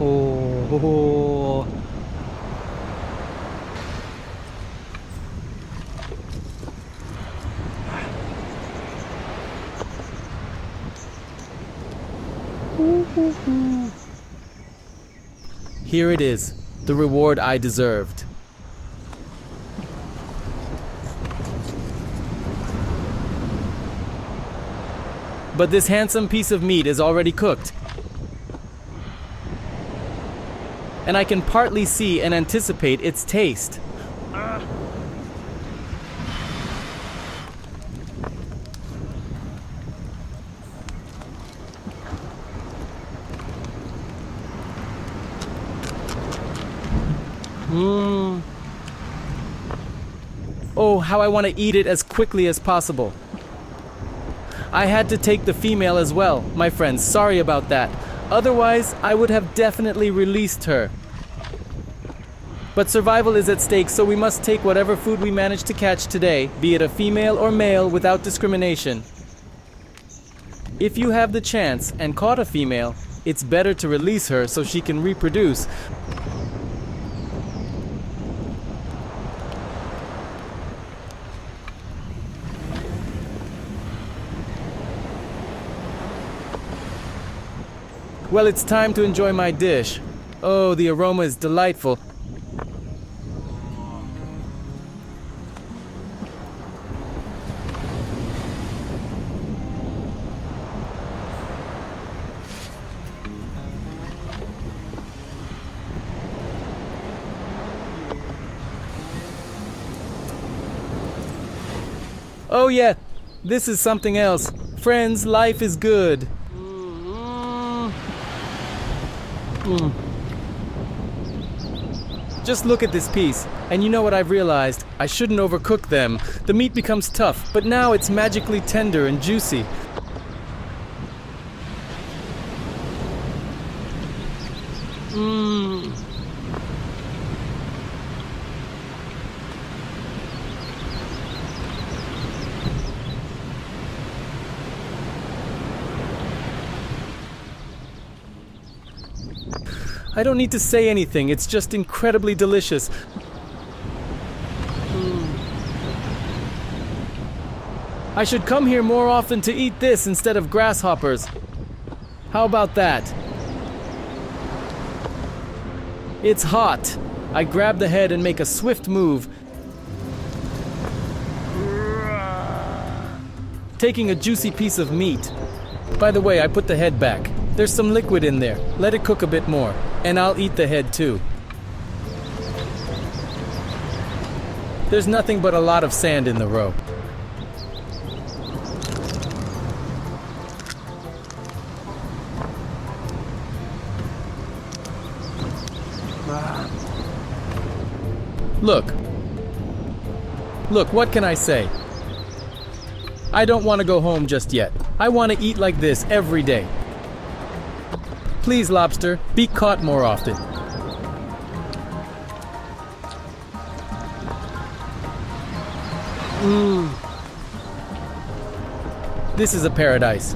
Oh. Here it is, the reward I deserved. But this handsome piece of meat is already cooked. And I can partly see and anticipate its taste. Oh, how I want to eat it as quickly as possible. I had to take the female as well, my friends, sorry about that. Otherwise, I would have definitely released her. But survival is at stake, so we must take whatever food we manage to catch today, be it a female or male, without discrimination. If you have the chance and caught a female, it's better to release her so she can reproduce. Well, it's time to enjoy my dish. Oh, the aroma is delightful. Oh yeah, this is something else. Friends, life is good. Just look at this piece, and you know what I've realized? I shouldn't overcook them. The meat becomes tough, but now it's magically tender and juicy. I don't need to say anything, it's just incredibly delicious. I should come here more often to eat this instead of grasshoppers. How about that? It's hot. I grab the head and make a swift move, taking a juicy piece of meat. By the way, I put the head back. There's some liquid in there. Let it cook a bit more, and I'll eat the head too. There's nothing but a lot of sand in the rope. Look. Look, what can I say? I don't want to go home just yet. I want to eat like this every day. Please, lobster, be caught more often. This is a paradise.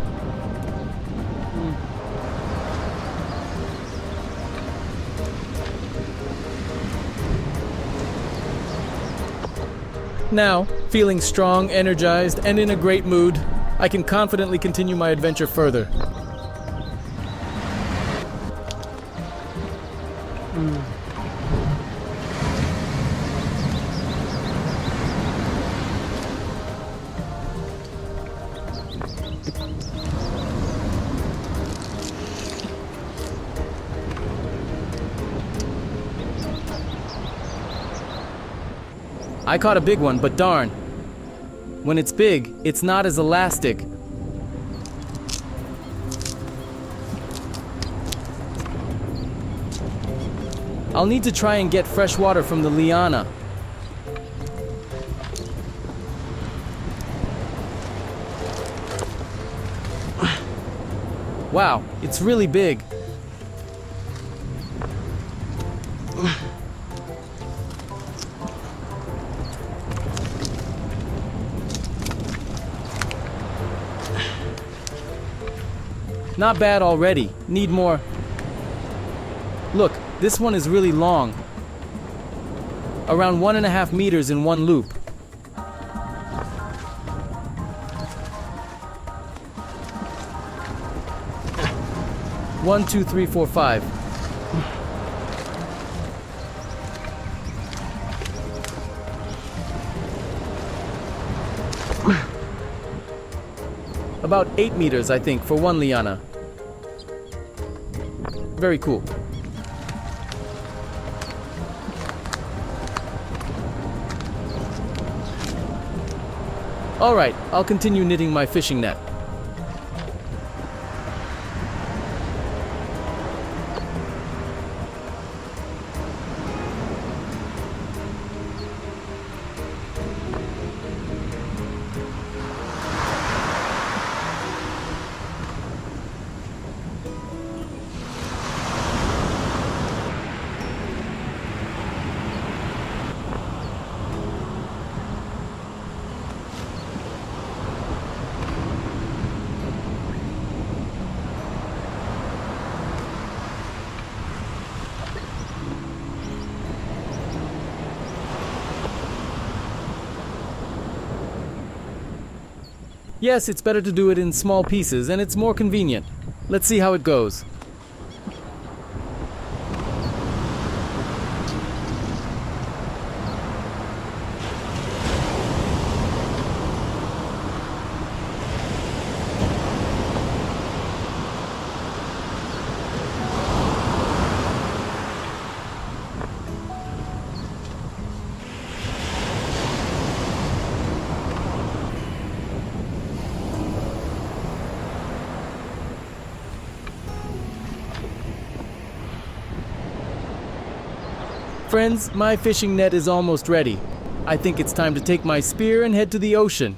Now, feeling strong, energized, and in a great mood, I can confidently continue my adventure further. I caught a big one, but darn. When it's big, it's not as elastic. I'll need to try and get fresh water from the liana. Wow, it's really big. Not bad already. Need more. Look, this one is really long. Around 1.5 meters in one loop. One, two, three, four, five. About 8 meters, I think, for one liana. Very cool. Alright, I'll continue knitting my fishing net. Yes, it's better to do it in small pieces, and it's more convenient. Let's see how it goes. Friends, my fishing net is almost ready. I think it's time to take my spear and head to the ocean.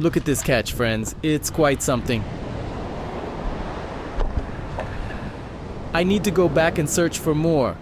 Look at this catch, friends. It's quite something. I need to go back and search for more.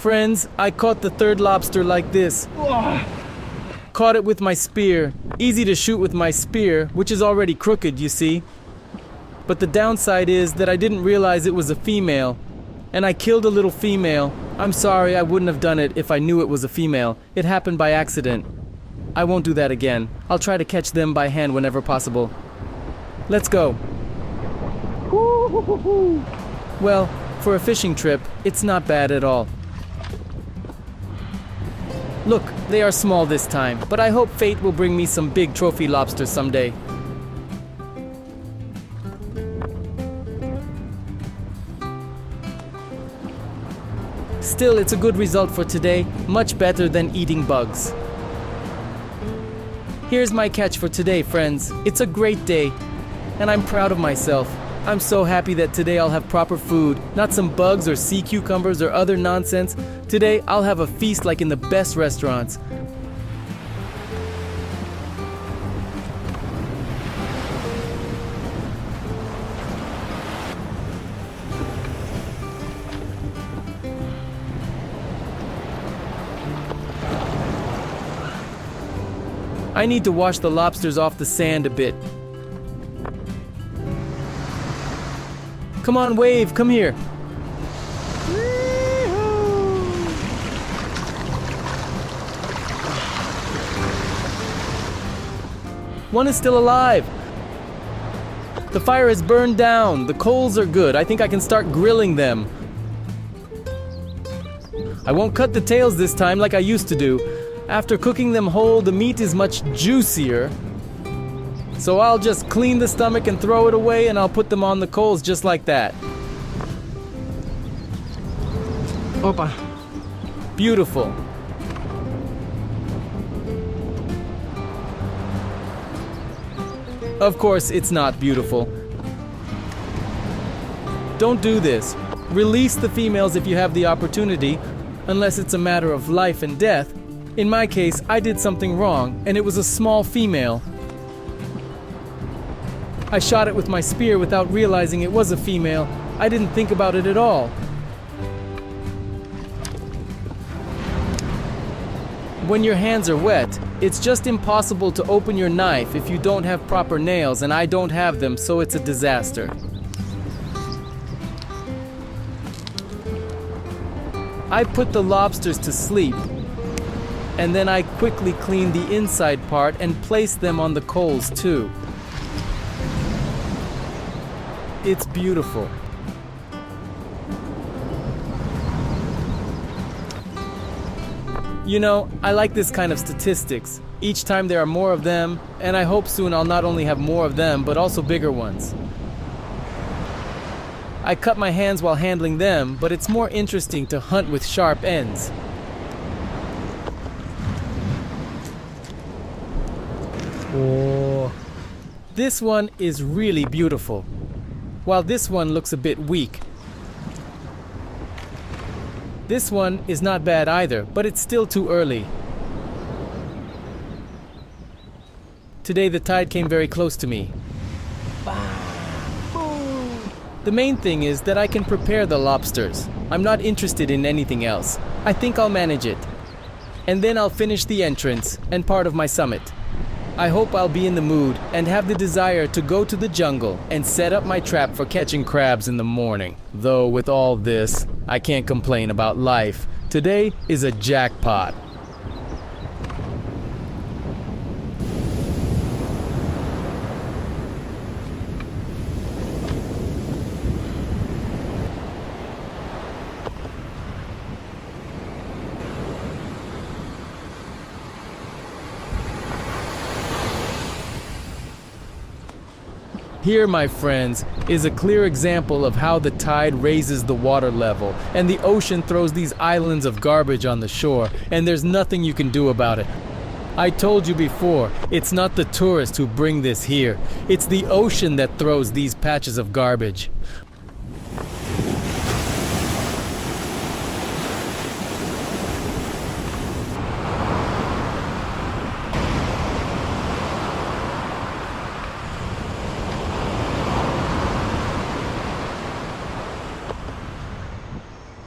Friends, I caught the third lobster like this. Caught it with my spear. Easy to shoot with my spear, which is already crooked, you see. But the downside is that I didn't realize it was a female. And I killed a little female. I'm sorry, I wouldn't have done it if I knew it was a female. It happened by accident. I won't do that again. I'll try to catch them by hand whenever possible. Let's go. Well, for a fishing trip, it's not bad at all. Look, they are small this time, but I hope fate will bring me some big trophy lobsters someday. Still, it's a good result for today, much better than eating bugs. Here's my catch for today, friends. It's a great day, and I'm proud of myself. I'm so happy that today I'll have proper food, not some bugs or sea cucumbers or other nonsense. Today I'll have a feast like in the best restaurants. I need to wash the lobsters off the sand a bit. Come on, Wave, come here. One is still alive. The fire has burned down. The coals are good. I think I can start grilling them. I won't cut the tails this time like I used to do. After cooking them whole, the meat is much juicier. So I'll just clean the stomach and throw it away, and I'll put them on the coals just like that. Opa. Beautiful. Of course, it's not beautiful. Don't do this. Release the females if you have the opportunity, unless it's a matter of life and death. In my case, I did something wrong, and it was a small female. I shot it with my spear without realizing it was a female. I didn't think about it at all. When your hands are wet, it's just impossible to open your knife if you don't have proper nails, and I don't have them, so it's a disaster. I put the lobsters to sleep, and then I quickly cleaned the inside part and placed them on the coals too. It's beautiful. You know, I like this kind of statistics. Each time there are more of them, and I hope soon I'll not only have more of them, but also bigger ones. I cut my hands while handling them, but it's more interesting to hunt with sharp ends. О, This one is really beautiful, while this one looks a bit weak. This one is not bad either, but it's still too early. Today the tide came very close to me. The main thing is that I can prepare the lobsters. I'm not interested in anything else. I think I'll manage it. And then I'll finish the entrance and part of my summit. I hope I'll be in the mood and have the desire to go to the jungle and set up my trap for catching crabs in the morning. Though with all this, I can't complain about life. Today is a jackpot. Here, my friends, is a clear example of how the tide raises the water level, and the ocean throws these islands of garbage on the shore, and there's nothing you can do about it. I told you before, it's not the tourists who bring this here. It's the ocean that throws these patches of garbage.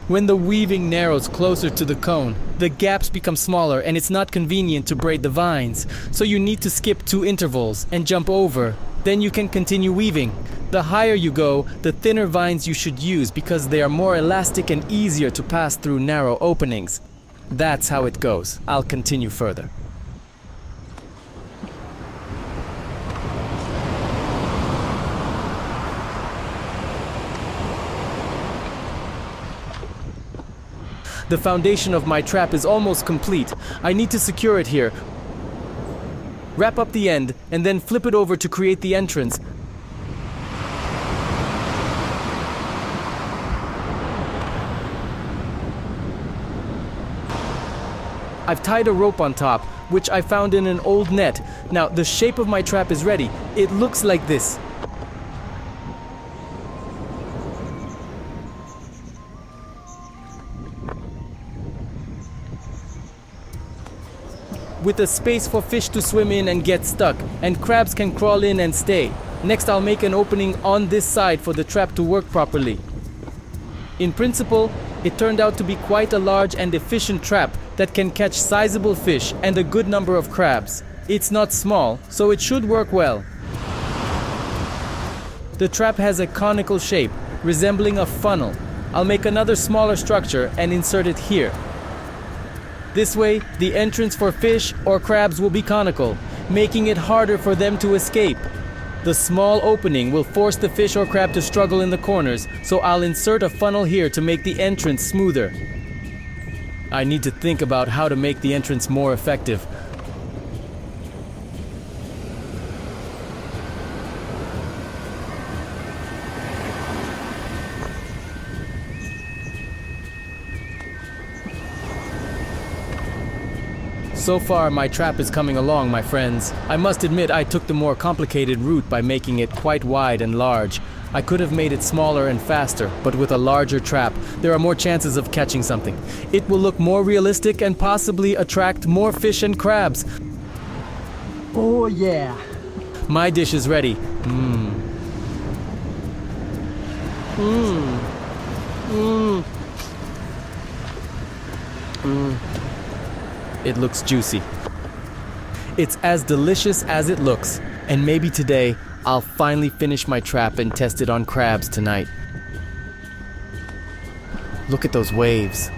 When the weaving narrows closer to the cone, the gaps become smaller and it's not convenient to braid the vines, so you need to skip 2 intervals and jump over. Then you can continue weaving. The higher you go, the thinner vines you should use because they are more elastic and easier to pass through narrow openings. That's how it goes. I'll continue further. The foundation of my trap is almost complete. I need to secure it here. Wrap up the end and then flip it over to create the entrance. I've tied a rope on top, which I found in an old net. Now, the shape of my trap is ready. It looks like this. With a space for fish to swim in and get stuck, and crabs can crawl in and stay. Next, I'll make an opening on this side for the trap to work properly. In principle, it turned out to be quite a large and efficient trap that can catch sizable fish and a good number of crabs. It's not small, so it should work well. The trap has a conical shape, resembling a funnel. I'll make another smaller structure and insert it here. This way, the entrance for fish or crabs will be conical, making it harder for them to escape. The small opening will force the fish or crab to struggle in the corners, so I'll insert a funnel here to make the entrance smoother. I need to think about how to make the entrance more effective. So far, my trap is coming along, my friends. I must admit I took the more complicated route by making it quite wide and large. I could have made it smaller and faster, but with a larger trap, there are more chances of catching something. It will look more realistic and possibly attract more fish and crabs. Oh yeah. My dish is ready. It looks juicy. It's as delicious as it looks, and maybe today I'll finally finish my trap and test it on crabs tonight. Look at those waves.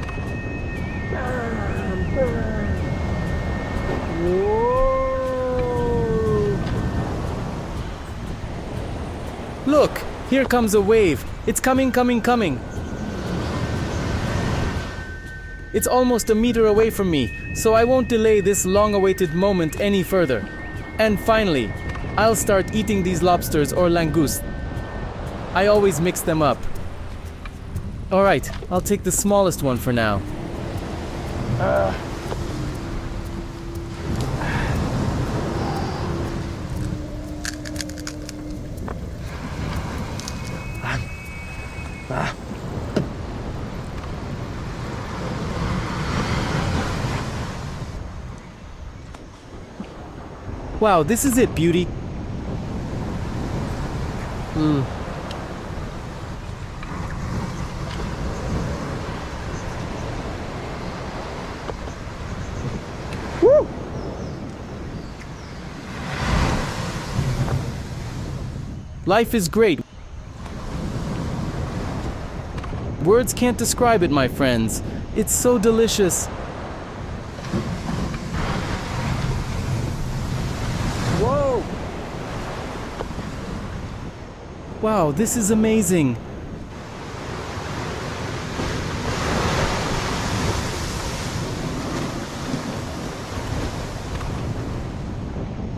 Look, here comes a wave. It's coming, coming, coming. It's almost a meter away from me, so I won't delay this long-awaited moment any further. And finally, I'll start eating these lobsters or langoustes. I always mix them up. Alright, I'll take the smallest one for now. Wow, this is it, beauty. Woo! Life is great. Words can't describe it, my friends. It's so delicious. Whoa! Wow, this is amazing.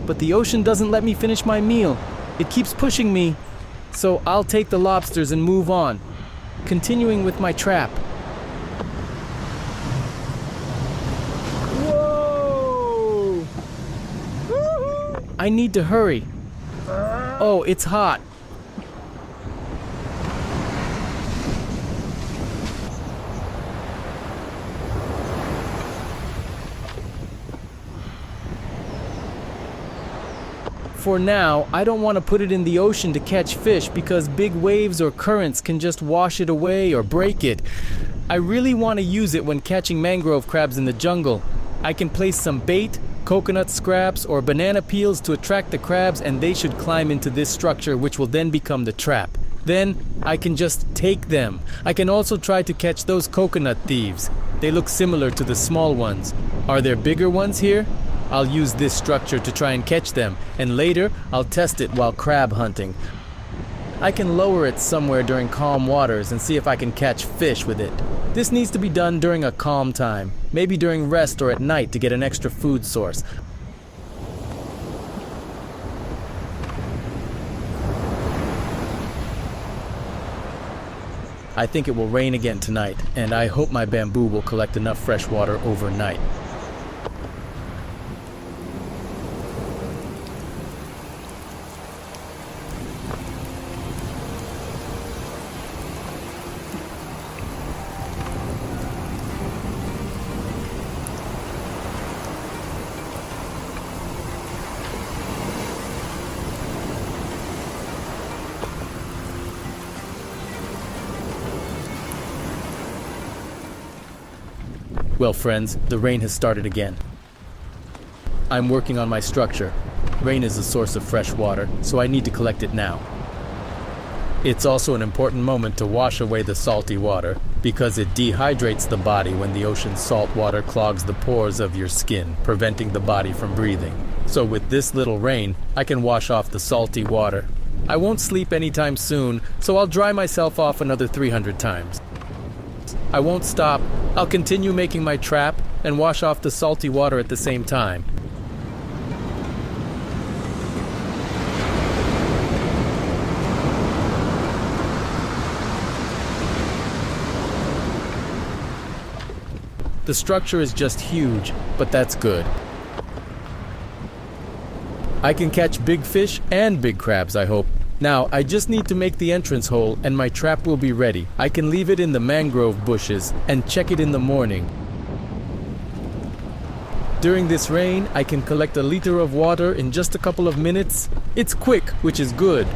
But the ocean doesn't let me finish my meal. It keeps pushing me. So I'll take the lobsters and move on, continuing with my trap. Whoa! I need to hurry. Oh, it's hot. For now, I don't want to put it in the ocean to catch fish because big waves or currents can just wash it away or break it. I really want to use it when catching mangrove crabs in the jungle. I can place some bait, coconut scraps, or banana peels to attract the crabs, and they should climb into this structure, which will then become the trap. Then I can just take them. I can also try to catch those coconut thieves. They look similar to the small ones. Are there bigger ones here? I'll use this structure to try and catch them, and later I'll test it while crab hunting. I can lower it somewhere during calm waters and see if I can catch fish with it. This needs to be done during a calm time, maybe during rest or at night to get an extra food source. I think it will rain again tonight, and I hope my bamboo will collect enough fresh water overnight. Well, friends, the rain has started again. I'm working on my structure. Rain is a source of fresh water, so I need to collect it now. It's also an important moment to wash away the salty water, because it dehydrates the body when the ocean's salt water clogs the pores of your skin, preventing the body from breathing. So with this little rain, I can wash off the salty water. I won't sleep anytime soon, so I'll dry myself off another 300 times. I won't stop. I'll continue making my trap and wash off the salty water at the same time. The structure is just huge, but that's good. I can catch big fish and big crabs, I hope. Now, I just need to make the entrance hole and my trap will be ready. I can leave it in the mangrove bushes and check it in the morning. During this rain, I can collect a liter of water in just a couple of minutes. It's quick, which is good.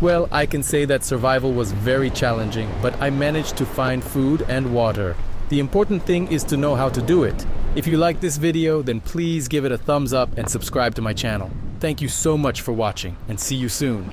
Well, I can say that survival was very challenging, but I managed to find food and water. The important thing is to know how to do it. If you like this video, then please give it a thumbs up and subscribe to my channel. Thank you so much for watching, and see you soon.